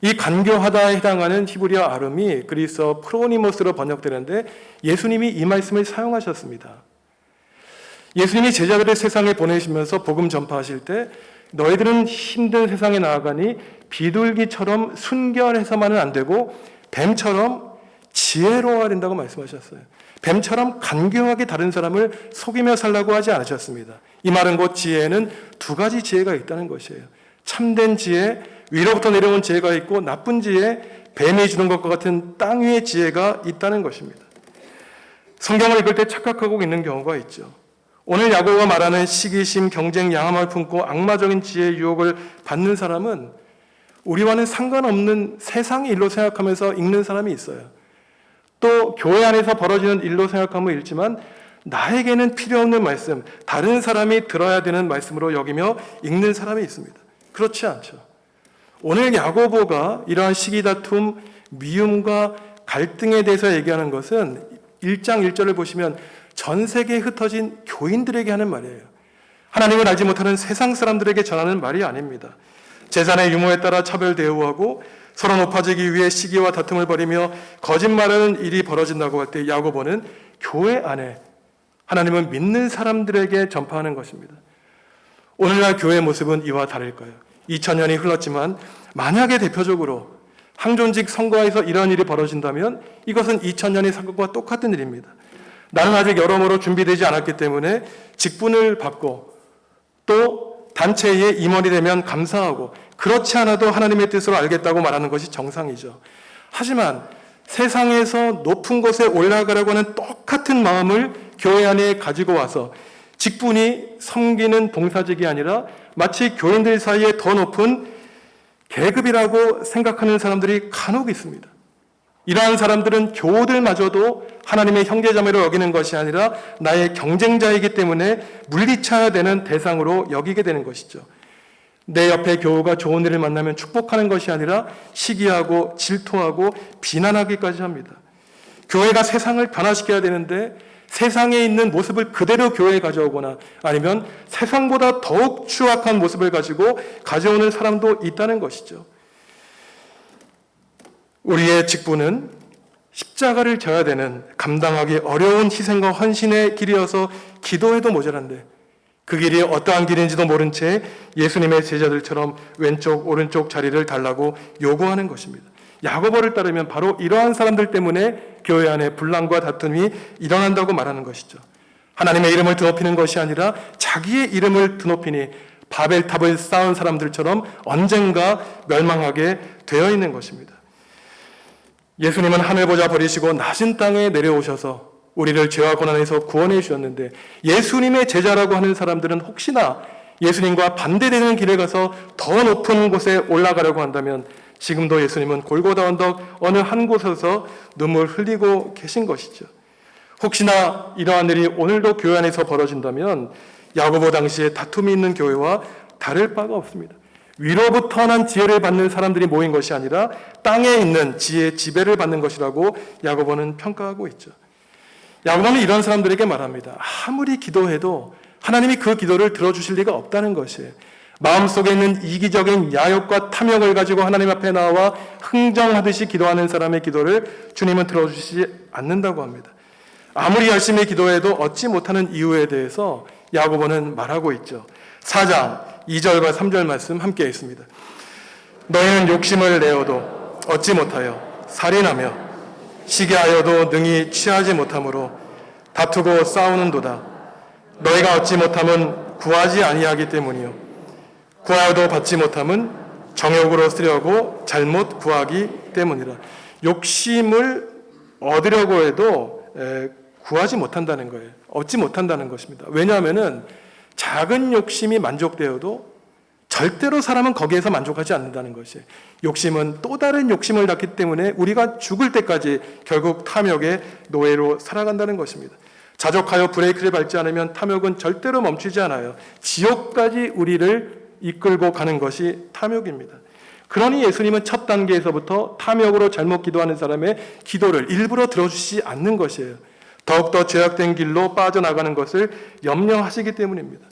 이 간교하다에 해당하는 히브리어 아름이 그리스어 프로니모스로 번역되는데 예수님이 이 말씀을 사용하셨습니다. 예수님이 제자들을 세상에 보내시면서 복음 전파하실 때 너희들은 힘든 세상에 나아가니 비둘기처럼 순결해서만은 안 되고 뱀처럼 지혜로워야 된다고 말씀하셨어요. 뱀처럼 간교하게 다른 사람을 속이며 살라고 하지 않으셨습니다. 이 말은 곧 지혜에는 두 가지 지혜가 있다는 것이에요. 참된 지혜, 위로부터 내려온 지혜가 있고 나쁜 지혜, 뱀이 주는 것과 같은 땅 위의 지혜가 있다는 것입니다. 성경을 읽을 때 착각하고 있는 경우가 있죠. 오늘 야고보가 말하는 시기심, 경쟁, 양함을 품고 악마적인 지혜의 유혹을 받는 사람은 우리와는 상관없는 세상의 일로 생각하면서 읽는 사람이 있어요. 또 교회 안에서 벌어지는 일로 생각하며 읽지만 나에게는 필요 없는 말씀, 다른 사람이 들어야 되는 말씀으로 여기며 읽는 사람이 있습니다. 그렇지 않죠. 오늘 야고보가 이러한 시기 다툼, 미움과 갈등에 대해서 얘기하는 것은 1장 1절을 보시면 전 세계에 흩어진 교인들에게 하는 말이에요. 하나님을 알지 못하는 세상 사람들에게 전하는 말이 아닙니다. 재산의 유무에 따라 차별 대우하고 서로 높아지기 위해 시기와 다툼을 벌이며 거짓말하는 일이 벌어진다고 할 때 야고보는 교회 안에 하나님을 믿는 사람들에게 전파하는 것입니다. 오늘날 교회의 모습은 이와 다를까요? 2000년이 흘렀지만 만약에 대표적으로 항존직 선거에서 이러한 일이 벌어진다면 이것은 2000년의 사건과 똑같은 일입니다. 나는 아직 여러모로 준비되지 않았기 때문에 직분을 받고 또 단체에 임원이 되면 감사하고 그렇지 않아도 하나님의 뜻으로 알겠다고 말하는 것이 정상이죠. 하지만 세상에서 높은 곳에 올라가려고 하는 똑같은 마음을 교회 안에 가지고 와서 직분이 섬기는 봉사직이 아니라 마치 교인들 사이에 더 높은 계급이라고 생각하는 사람들이 간혹 있습니다. 이러한 사람들은 교우들마저도 하나님의 형제자매로 여기는 것이 아니라 나의 경쟁자이기 때문에 물리쳐야 되는 대상으로 여기게 되는 것이죠. 내 옆에 교우가 좋은 일을 만나면 축복하는 것이 아니라 시기하고 질투하고 비난하기까지 합니다. 교회가 세상을 변화시켜야 되는데 세상에 있는 모습을 그대로 교회에 가져오거나 아니면 세상보다 더욱 추악한 모습을 가지고 가져오는 사람도 있다는 것이죠. 우리의 직분은 십자가를 져야 되는 감당하기 어려운 희생과 헌신의 길이어서 기도해도 모자란데 그 길이 어떠한 길인지도 모른 채 예수님의 제자들처럼 왼쪽 오른쪽 자리를 달라고 요구하는 것입니다. 야고보를 따르면 바로 이러한 사람들 때문에 교회 안에 분란과 다툼이 일어난다고 말하는 것이죠. 하나님의 이름을 드높이는 것이 아니라 자기의 이름을 드높이니 바벨탑을 쌓은 사람들처럼 언젠가 멸망하게 되어 있는 것입니다. 예수님은 하늘 보좌 버리시고 낮은 땅에 내려오셔서 우리를 죄와 고난에서 구원해 주셨는데, 예수님의 제자라고 하는 사람들은 혹시나 예수님과 반대되는 길에 가서 더 높은 곳에 올라가려고 한다면 지금도 예수님은 골고다 언덕 어느 한 곳에서 눈물 흘리고 계신 것이죠. 혹시나 이러한 일이 오늘도 교회 안에서 벌어진다면 야고보 당시에 다툼이 있는 교회와 다를 바가 없습니다. 위로부터 난 지혜를 받는 사람들이 모인 것이 아니라 땅에 있는 지혜의 지배를 받는 것이라고 야고보는 평가하고 있죠. 야고보는 이런 사람들에게 말합니다. 아무리 기도해도 하나님이 그 기도를 들어주실 리가 없다는 것이에요. 마음속에 있는 이기적인 야욕과 탐욕을 가지고 하나님 앞에 나와 흥정하듯이 기도하는 사람의 기도를 주님은 들어주시지 않는다고 합니다. 아무리 열심히 기도해도 얻지 못하는 이유에 대해서 야고보는 말하고 있죠. 4장 2절과 3절 말씀 함께 있습니다. 너희는 욕심을 내어도 얻지 못하여 살인하며 시기하여도 능히 취하지 못하므로 다투고 싸우는도다. 너희가 얻지 못함은 구하지 아니하기 때문이요 구하여도 받지 못함은 정욕으로 쓰려고 잘못 구하기 때문이라. 욕심을 얻으려고 해도 구하지 못한다는 거예요. 얻지 못한다는 것입니다. 왜냐하면은 작은 욕심이 만족되어도 절대로 사람은 거기에서 만족하지 않는다는 것이에요. 욕심은 또 다른 욕심을 낳기 때문에 우리가 죽을 때까지 결국 탐욕의 노예로 살아간다는 것입니다. 자족하여 브레이크를 밟지 않으면 탐욕은 절대로 멈추지 않아요. 지옥까지 우리를 이끌고 가는 것이 탐욕입니다. 그러니 예수님은 첫 단계에서부터 탐욕으로 잘못 기도하는 사람의 기도를 일부러 들어주시지 않는 것이에요. 더욱더 죄악된 길로 빠져나가는 것을 염려하시기 때문입니다.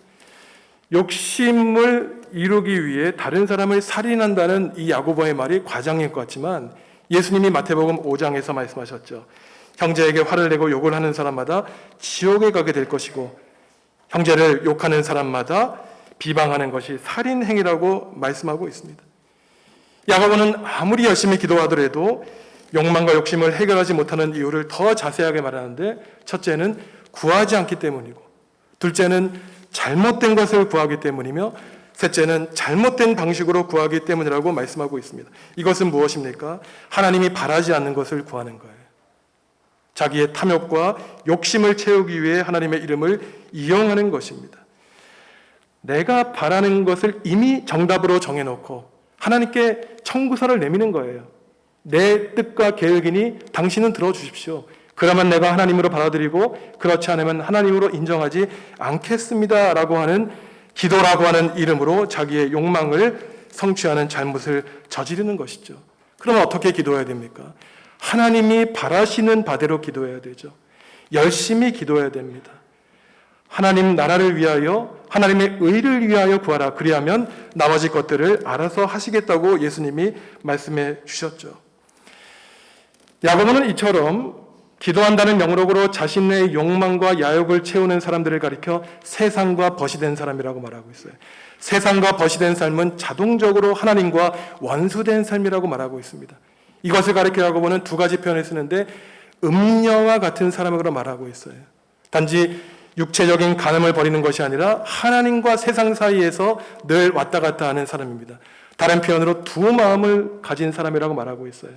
욕심을 이루기 위해 다른 사람을 살인한다는 이 야고보의 말이 과장일 것 같지만 예수님이 마태복음 5장에서 말씀하셨죠. 형제에게 화를 내고 욕을 하는 사람마다 지옥에 가게 될 것이고 형제를 욕하는 사람마다 비방하는 것이 살인 행위라고 말씀하고 있습니다. 야고보는 아무리 열심히 기도하더라도 욕망과 욕심을 해결하지 못하는 이유를 더 자세하게 말하는데, 첫째는 구하지 않기 때문이고, 둘째는 잘못된 것을 구하기 때문이며, 셋째는 잘못된 방식으로 구하기 때문이라고 말씀하고 있습니다. 이것은 무엇입니까? 하나님이 바라지 않는 것을 구하는 거예요. 자기의 탐욕과 욕심을 채우기 위해 하나님의 이름을 이용하는 것입니다. 내가 바라는 것을 이미 정답으로 정해놓고 하나님께 청구서를 내미는 거예요. 내 뜻과 계획이니 당신은 들어주십시오. 그러면 내가 하나님으로 받아들이고 그렇지 않으면 하나님으로 인정하지 않겠습니다 라고 하는 기도라고 하는 이름으로 자기의 욕망을 성취하는 잘못을 저지르는 것이죠. 그러면 어떻게 기도해야 됩니까? 하나님이 바라시는 바대로 기도해야 되죠. 열심히 기도해야 됩니다. 하나님 나라를 위하여, 하나님의 의를 위하여 구하라. 그리하면 나머지 것들을 알아서 하시겠다고 예수님이 말씀해 주셨죠. 야고보는 이처럼 기도한다는 명목으로 자신의 욕망과 야욕을 채우는 사람들을 가리켜 세상과 벗이 된 사람이라고 말하고 있어요. 세상과 벗이 된 삶은 자동적으로 하나님과 원수된 삶이라고 말하고 있습니다. 이것을 가리켜 야고보는 두 가지 표현을 쓰는데 음녀와 같은 사람으로 말하고 있어요. 단지 육체적인 간음을 벌이는 것이 아니라 하나님과 세상 사이에서 늘 왔다 갔다 하는 사람입니다. 다른 표현으로 두 마음을 가진 사람이라고 말하고 있어요.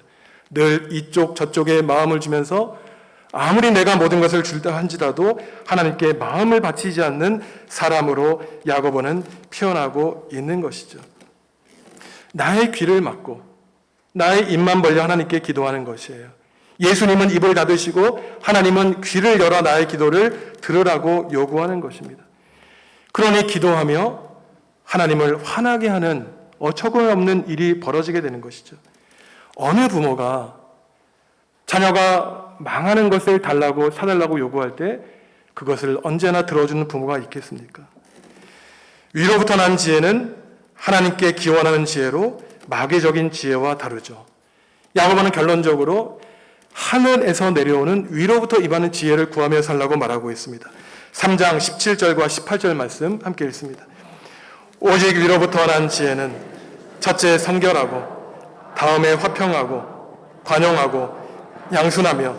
늘 이쪽 저쪽에 마음을 주면서 아무리 내가 모든 것을 줄다 한지라도 하나님께 마음을 바치지 않는 사람으로 야고보는 표현하고 있는 것이죠. 나의 귀를 막고 나의 입만 벌려 하나님께 기도하는 것이에요. 예수님은 입을 닫으시고 하나님은 귀를 열어 나의 기도를 들으라고 요구하는 것입니다. 그러니 기도하며 하나님을 화나게 하는 어처구니없는 일이 벌어지게 되는 것이죠. 어느 부모가 자녀가 망하는 것을 달라고 사달라고 요구할 때 그것을 언제나 들어주는 부모가 있겠습니까? 위로부터 난 지혜는 하나님께 기원하는 지혜로 마귀적인 지혜와 다르죠. 야고보는 결론적으로 하늘에서 내려오는 위로부터 임하는 지혜를 구하며 살라고 말하고 있습니다. 3장 17절과 18절 말씀 함께 읽습니다. 오직 위로부터 난 지혜는 첫째 성결하고 다음에 화평하고 관용하고 양순하며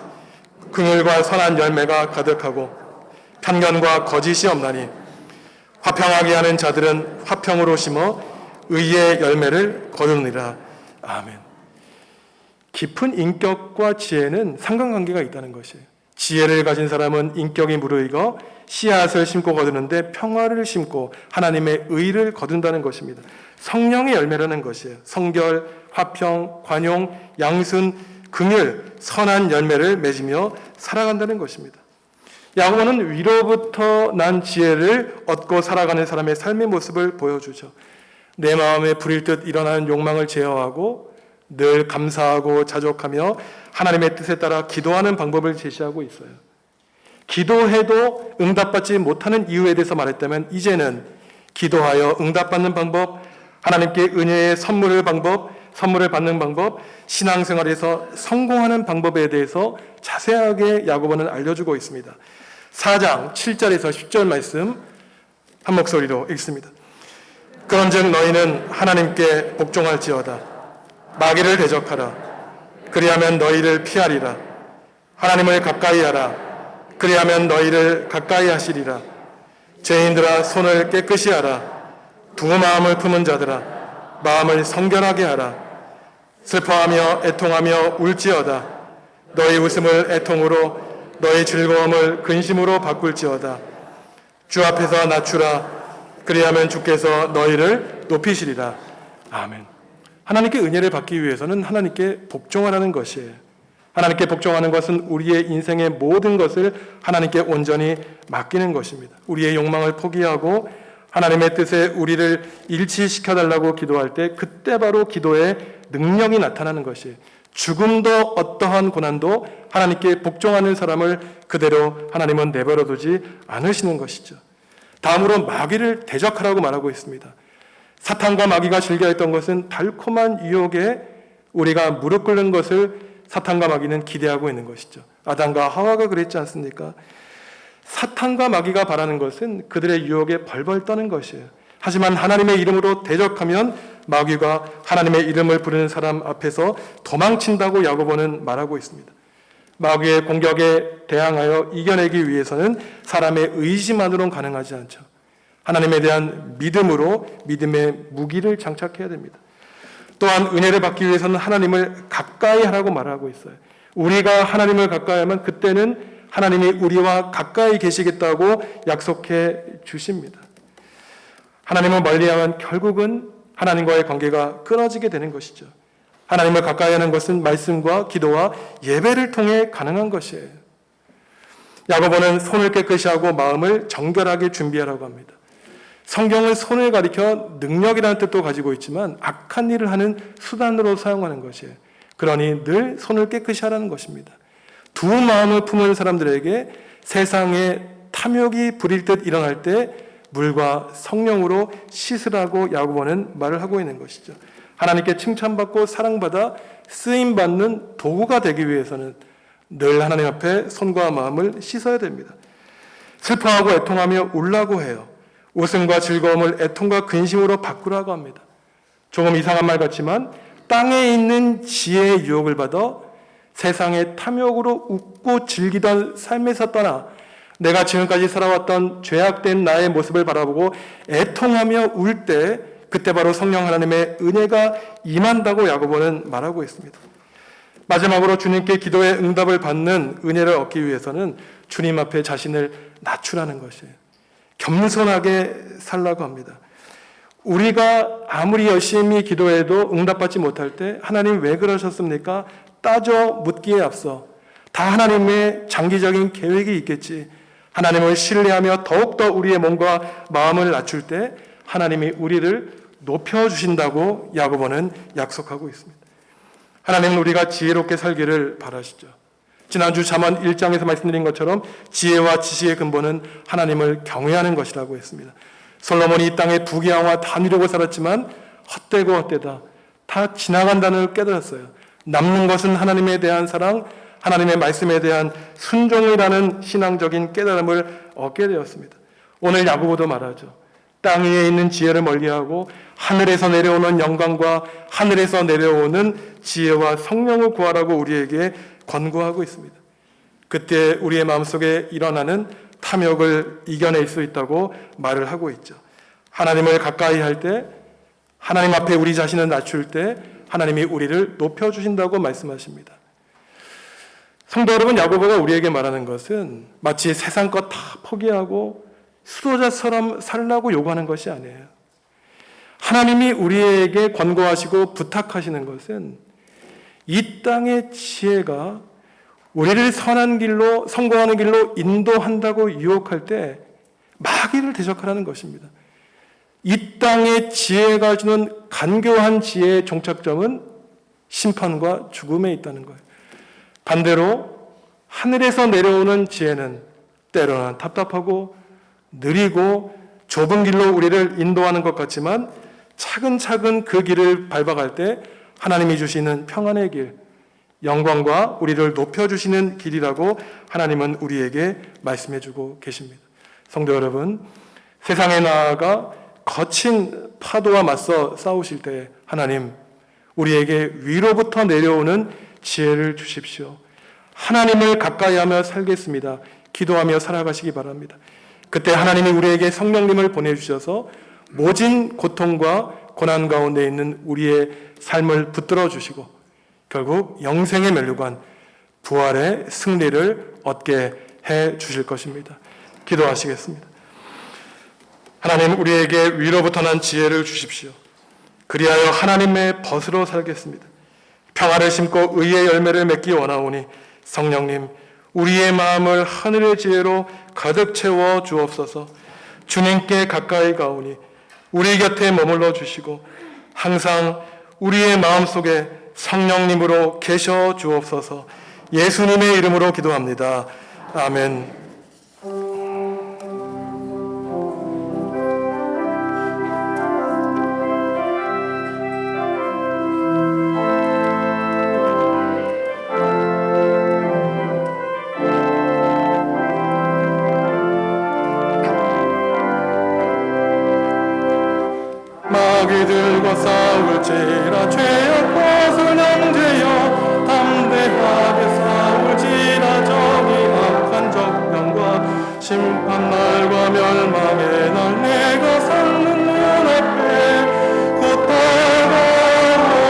긍휼과 선한 열매가 가득하고 편견과 거짓이 없나니 화평하게 하는 자들은 화평으로 심어 의의 열매를 거두느니라. 아멘. 깊은 인격과 지혜는 상관관계가 있다는 것이에요. 지혜를 가진 사람은 인격이 무르익어 씨앗을 심고 거두는데 평화를 심고 하나님의 의를 거둔다는 것입니다. 성령의 열매라는 것이에요. 성결, 화평, 관용, 양순, 긍휼, 선한 열매를 맺으며 살아간다는 것입니다. 야고보는 위로부터 난 지혜를 얻고 살아가는 사람의 삶의 모습을 보여주죠. 내 마음에 불일 듯 일어나는 욕망을 제어하고 늘 감사하고 자족하며 하나님의 뜻에 따라 기도하는 방법을 제시하고 있어요. 기도해도 응답받지 못하는 이유에 대해서 말했다면 이제는 기도하여 응답받는 방법, 하나님께 은혜의 선물을 받는 방법, 신앙생활에서 성공하는 방법에 대해서 자세하게 야고보는 알려주고 있습니다. 4장 7절에서 10절 말씀 한 목소리로 읽습니다. 그런즉 너희는 하나님께 복종할지어다. 마귀를 대적하라. 그리하면 너희를 피하리라. 하나님을 가까이 하라. 그리하면 너희를 가까이 하시리라. 죄인들아 손을 깨끗이 하라. 두 마음을 품은 자들아 마음을 성결하게 하라. 슬퍼하며 애통하며 울지어다. 너희 웃음을 애통으로 너희 즐거움을 근심으로 바꿀지어다. 주 앞에서 낮추라. 그리하면 주께서 너희를 높이시리라. 아멘. 하나님께 은혜를 받기 위해서는 하나님께 복종하라는 것이에요. 하나님께 복종하는 것은 우리의 인생의 모든 것을 하나님께 온전히 맡기는 것입니다. 우리의 욕망을 포기하고 하나님의 뜻에 우리를 일치시켜달라고 기도할 때 그때 바로 기도의 능력이 나타나는 것이에요. 죽음도 어떠한 고난도 하나님께 복종하는 사람을 그대로 하나님은 내버려두지 않으시는 것이죠. 다음으로 마귀를 대적하라고 말하고 있습니다. 사탄과 마귀가 즐겨했던 것은 달콤한 유혹에 우리가 무릎 꿇는 것을 사탄과 마귀는 기대하고 있는 것이죠. 아담과 하와가 그랬지 않습니까? 사탄과 마귀가 바라는 것은 그들의 유혹에 벌벌 떠는 것이에요. 하지만 하나님의 이름으로 대적하면 마귀가 하나님의 이름을 부르는 사람 앞에서 도망친다고 야고보는 말하고 있습니다. 마귀의 공격에 대항하여 이겨내기 위해서는 사람의 의지만으로는 가능하지 않죠. 하나님에 대한 믿음으로 믿음의 무기를 장착해야 됩니다. 또한 은혜를 받기 위해서는 하나님을 가까이 하라고 말하고 있어요. 우리가 하나님을 가까이 하면 그때는 하나님이 우리와 가까이 계시겠다고 약속해 주십니다. 하나님을 멀리하면 결국은 하나님과의 관계가 끊어지게 되는 것이죠. 하나님을 가까이 하는 것은 말씀과 기도와 예배를 통해 가능한 것이에요. 야고보는 손을 깨끗이 하고 마음을 정결하게 준비하라고 합니다. 성경은 손을 가리켜 능력이라는 뜻도 가지고 있지만 악한 일을 하는 수단으로 사용하는 것이에요. 그러니 늘 손을 깨끗이 하라는 것입니다. 두 마음을 품은 사람들에게 세상에 탐욕이 부릴 듯 일어날 때 물과 성령으로 씻으라고 야고보는 말을 하고 있는 것이죠. 하나님께 칭찬받고 사랑받아 쓰임받는 도구가 되기 위해서는 늘 하나님 앞에 손과 마음을 씻어야 됩니다. 슬퍼하고 애통하며 울라고 해요. 웃음과 즐거움을 애통과 근심으로 바꾸라고 합니다. 조금 이상한 말 같지만 땅에 있는 지혜의 유혹을 받아 세상의 탐욕으로 웃고 즐기던 삶에서 떠나 내가 지금까지 살아왔던 죄악된 나의 모습을 바라보고 애통하며 울 때 그때 바로 성령 하나님의 은혜가 임한다고 야고보는 말하고 있습니다. 마지막으로 주님께 기도의 응답을 받는 은혜를 얻기 위해서는 주님 앞에 자신을 낮추라는 것이에요. 겸손하게 살라고 합니다. 우리가 아무리 열심히 기도해도 응답받지 못할 때 하나님 왜 그러셨습니까? 따져 묻기에 앞서 다 하나님의 장기적인 계획이 있겠지. 하나님을 신뢰하며 더욱더 우리의 몸과 마음을 낮출 때 하나님이 우리를 높여주신다고 야고보는 약속하고 있습니다. 하나님은 우리가 지혜롭게 살기를 바라시죠. 지난주 잠언 1장에서 말씀드린 것처럼 지혜와 지식의 근본은 하나님을 경외하는 것이라고 했습니다. 솔로몬이 이 땅에 부귀영화 다 누리고 살았지만 헛되고 헛되다. 다 지나간다는 걸 깨달았어요. 남는 것은 하나님에 대한 사랑, 하나님의 말씀에 대한 순종이라는 신앙적인 깨달음을 얻게 되었습니다. 오늘 야고보도 말하죠. 땅 위에 있는 지혜를 멀리하고 하늘에서 내려오는 영광과 하늘에서 내려오는 지혜와 성령을 구하라고 우리에게 권고하고 있습니다. 그때 우리의 마음속에 일어나는 탐욕을 이겨낼 수 있다고 말을 하고 있죠. 하나님을 가까이 할 때, 하나님 앞에 우리 자신을 낮출 때 하나님이 우리를 높여주신다고 말씀하십니다. 성도 여러분, 야고보가 우리에게 말하는 것은 마치 세상 것 다 포기하고 수도자처럼 살라고 요구하는 것이 아니에요. 하나님이 우리에게 권고하시고 부탁하시는 것은 이 땅의 지혜가 우리를 선한 길로, 성공하는 길로 인도한다고 유혹할 때 마귀를 대적하라는 것입니다. 이 땅의 지혜가 주는 간교한 지혜의 종착점은 심판과 죽음에 있다는 거예요. 반대로 하늘에서 내려오는 지혜는 때로는 답답하고 느리고 좁은 길로 우리를 인도하는 것 같지만 차근차근 그 길을 밟아갈 때 하나님이 주시는 평안의 길, 영광과 우리를 높여주시는 길이라고 하나님은 우리에게 말씀해주고 계십니다. 성도 여러분, 세상에 나아가 거친 파도와 맞서 싸우실 때 하나님, 우리에게 위로부터 내려오는 지혜를 주십시오. 하나님을 가까이하며 살겠습니다. 기도하며 살아가시기 바랍니다. 그때 하나님이 우리에게 성령님을 보내주셔서 모진 고통과 고난 가운데 있는 우리의 삶을 붙들어 주시고 결국 영생의 면류관, 부활의 승리를 얻게 해 주실 것입니다. 기도하시겠습니다. 하나님, 우리에게 위로부터 난 지혜를 주십시오. 그리하여 하나님의 벗으로 살겠습니다. 평화를 심고 의의 열매를 맺기 원하오니 성령님, 우리의 마음을 하늘의 지혜로 가득 채워 주옵소서. 주님께 가까이 가오니 우리 곁에 머물러 주시고 항상 우리의 마음속에 성령님으로 계셔 주옵소서. 예수님의 이름으로 기도합니다. 아멘. 마귀들과 싸울지라 죄악 벗은 형제여 담대하게 싸울지라 정의 악한 적병과 심판날과 멸망의 날 내가 삼는 눈앞에 곧 다가오리라.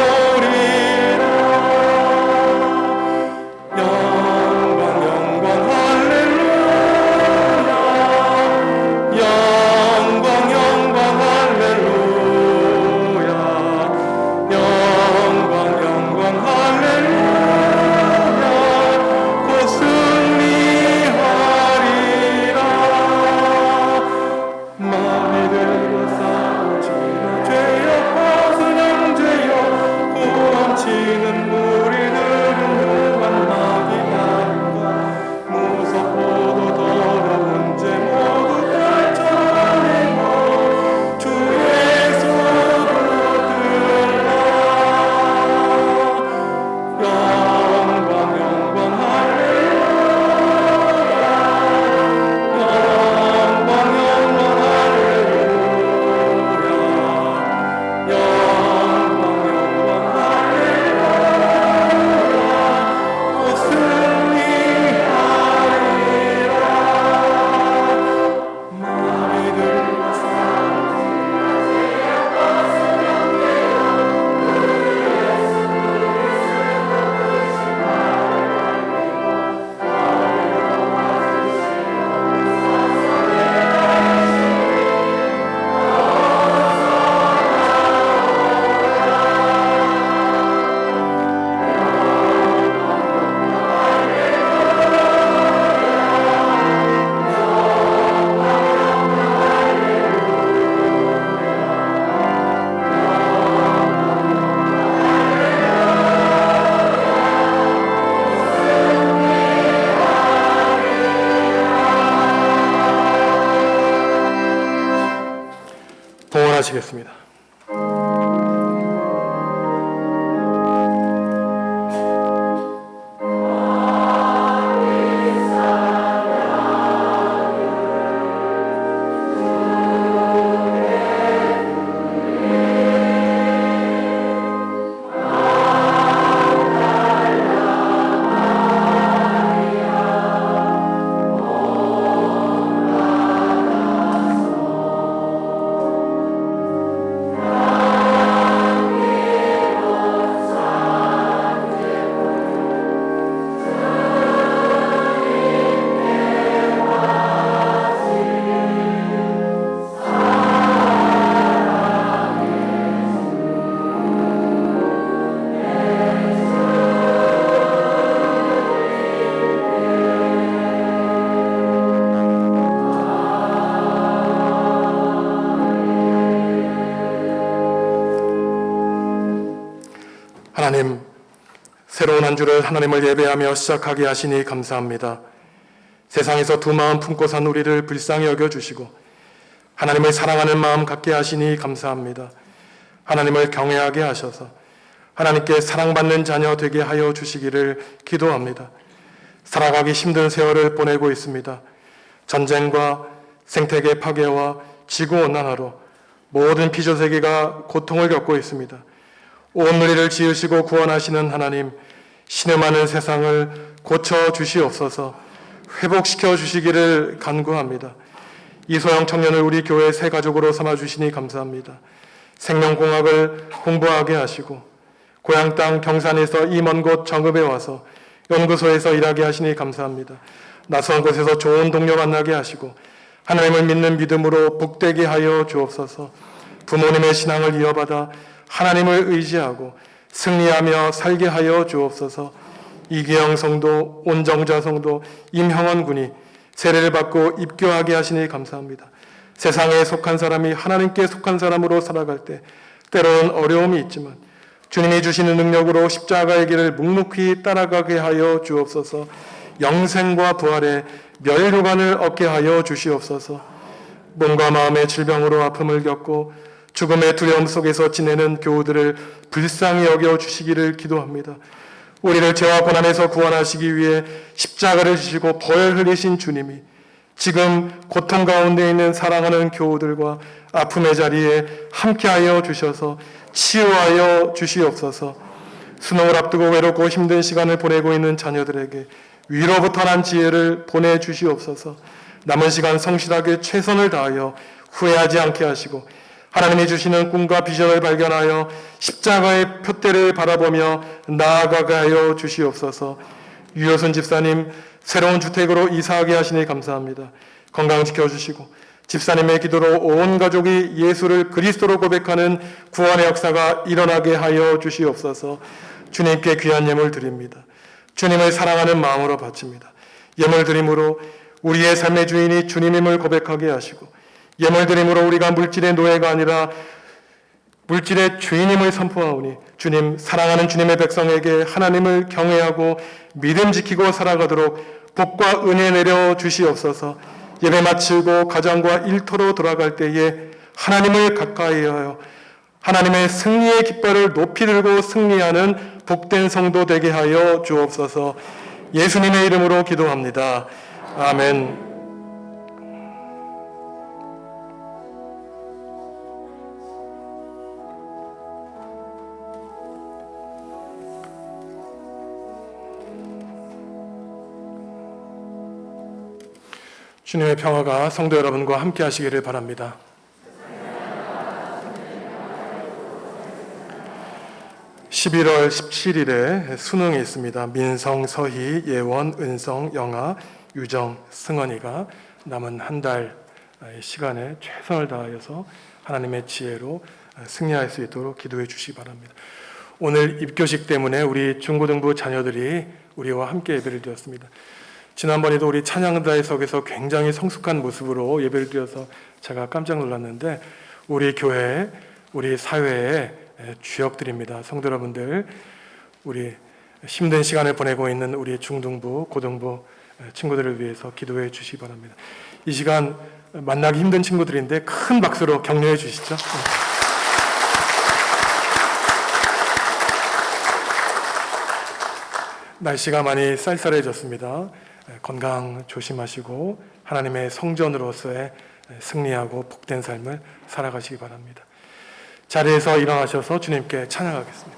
영광 영광 할렐루야. 영광 영광 할렐루야. 영광 영광 할렐루야. 곧 승리하리라. 마귀들과 싸우지라 죄악 벗은 형제여 구원치는 무리들은 흉한 마귀 아닌가. 무섭고도 더러운 죄 모두 떨쳐버리고 주 예수 붙들라. 영광 영광 할렐루야. 영광 영광 할렐루야. 영광 영광 할렐루야. 곧 승리하리라. 마귀들과 봉헌하시겠습니다. 새로운 한 주를 하나님을 예배하며 시작하게 하시니 감사합니다. 세상에서 두 마음 품고 산 우리를 불쌍히 여겨주시고 하나님을 사랑하는 마음 갖게 하시니 감사합니다. 하나님을 경외하게 하셔서 하나님께 사랑받는 자녀 되게 하여 주시기를 기도합니다. 살아가기 힘든 세월을 보내고 있습니다. 전쟁과 생태계 파괴와 지구온난화로 모든 피조세계가 고통을 겪고 있습니다. 온 누리를 지으시고 구원하시는 하나님, 신음하는 세상을 고쳐 주시옵소서. 회복시켜 주시기를 간구합니다. 이소영 청년을 우리 교회 새 가족으로 삼아 주시니 감사합니다. 생명공학을 공부하게 하시고 고향 땅 경산에서 이 먼 곳 정읍에 와서 연구소에서 일하게 하시니 감사합니다. 낯선 곳에서 좋은 동료 만나게 하시고 하나님을 믿는 믿음으로 복되게 하여 주옵소서. 부모님의 신앙을 이어받아 하나님을 의지하고 승리하며 살게 하여 주옵소서. 이기영 성도, 온정자 성도, 임형원 군이 세례를 받고 입교하게 하시니 감사합니다. 세상에 속한 사람이 하나님께 속한 사람으로 살아갈 때 때로는 어려움이 있지만 주님이 주시는 능력으로 십자가의 길을 묵묵히 따라가게 하여 주옵소서. 영생과 부활의 멸류관을 얻게 하여 주시옵소서. 몸과 마음의 질병으로 아픔을 겪고 죽음의 두려움 속에서 지내는 교우들을 불쌍히 여겨 주시기를 기도합니다. 우리를 죄와 고난에서 구원하시기 위해 십자가를 지시고 벌 흘리신 주님이 지금 고통 가운데 있는 사랑하는 교우들과 아픔의 자리에 함께하여 주셔서 치유하여 주시옵소서. 수능을 앞두고 외롭고 힘든 시간을 보내고 있는 자녀들에게 위로부터 난 지혜를 보내주시옵소서. 남은 시간 성실하게 최선을 다하여 후회하지 않게 하시고 하나님이 주시는 꿈과 비전을 발견하여 십자가의 표대를 바라보며 나아가게 하여 주시옵소서. 유효순 집사님 새로운 주택으로 이사하게 하시니 감사합니다. 건강 지켜주시고 집사님의 기도로 온 가족이 예수를 그리스도로 고백하는 구원의 역사가 일어나게 하여 주시옵소서. 주님께 귀한 예물 드립니다. 주님을 사랑하는 마음으로 바칩니다. 예물 드림으로 우리의 삶의 주인이 주님임을 고백하게 하시고 예물 드림으로 우리가 물질의 노예가 아니라 물질의 주인임을 선포하오니 주님, 사랑하는 주님의 백성에게 하나님을 경외하고 믿음 지키고 살아가도록 복과 은혜 내려 주시옵소서. 예배 마치고 가정과 일터로 돌아갈 때에 하나님을 가까이 하여 하나님의 승리의 깃발을 높이 들고 승리하는 복된 성도 되게 하여 주옵소서. 예수님의 이름으로 기도합니다. 아멘. 주님의 평화가 성도 여러분과 함께 하시기를 바랍니다. (11월 17일에) 수능이 있습니다. 민성, 서희, 예원, 은성, 영아, 유정, 승원이가 남은 한 달 시간에 최선을 다하여서 하나님의 지혜로 승리할 수 있도록 기도해 주시기 바랍니다. 오늘 입교식 때문에 우리 중고등부 자녀들이 우리와 함께 예배를 드렸습니다. 지난번에도 우리 찬양다의석에서 굉장히 성숙한 모습으로 예배를 드려서 제가 깜짝 놀랐는데 우리 교회, 우리 사회의 주역들입니다. 성도 여러분들, 우리 힘든 시간을 보내고 있는 우리 중등부, 고등부 친구들을 위해서 기도해 주시기 바랍니다. 이 시간 만나기 힘든 친구들인데 큰 박수로 격려해 주시죠. 날씨가 많이 쌀쌀해졌습니다. 건강 조심하시고 하나님의 성전으로서의 승리하고 복된 삶을 살아가시기 바랍니다. 자리에서 일어나셔서 주님께 찬양하겠습니다.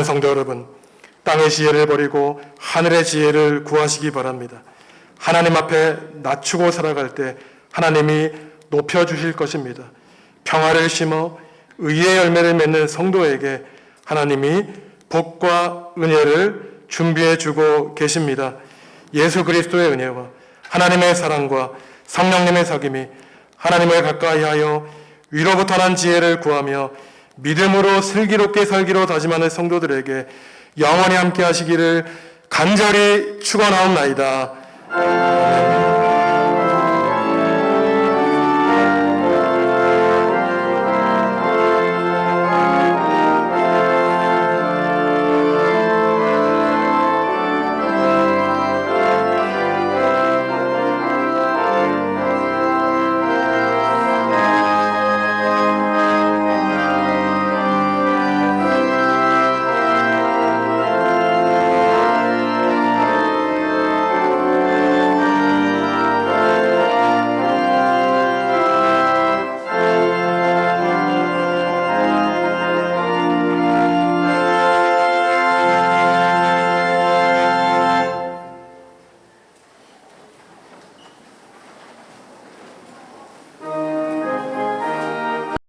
사랑하는 성도 여러분, 땅의 지혜를 버리고 하늘의 지혜를 구하시기 바랍니다. 하나님 앞에 낮추고 살아갈 때 하나님이 높여주실 것입니다. 평화를 심어 의의 열매를 맺는 성도에게 하나님이 복과 은혜를 준비해 주고 계십니다. 예수 그리스도의 은혜와 하나님의 사랑과 성령님의 사귐이 하나님을 가까이하여 위로부터 난 지혜를 구하며 믿음으로 슬기롭게 살기로 다짐하는 성도들에게 영원히 함께 하시기를 간절히 축원하옵나이다.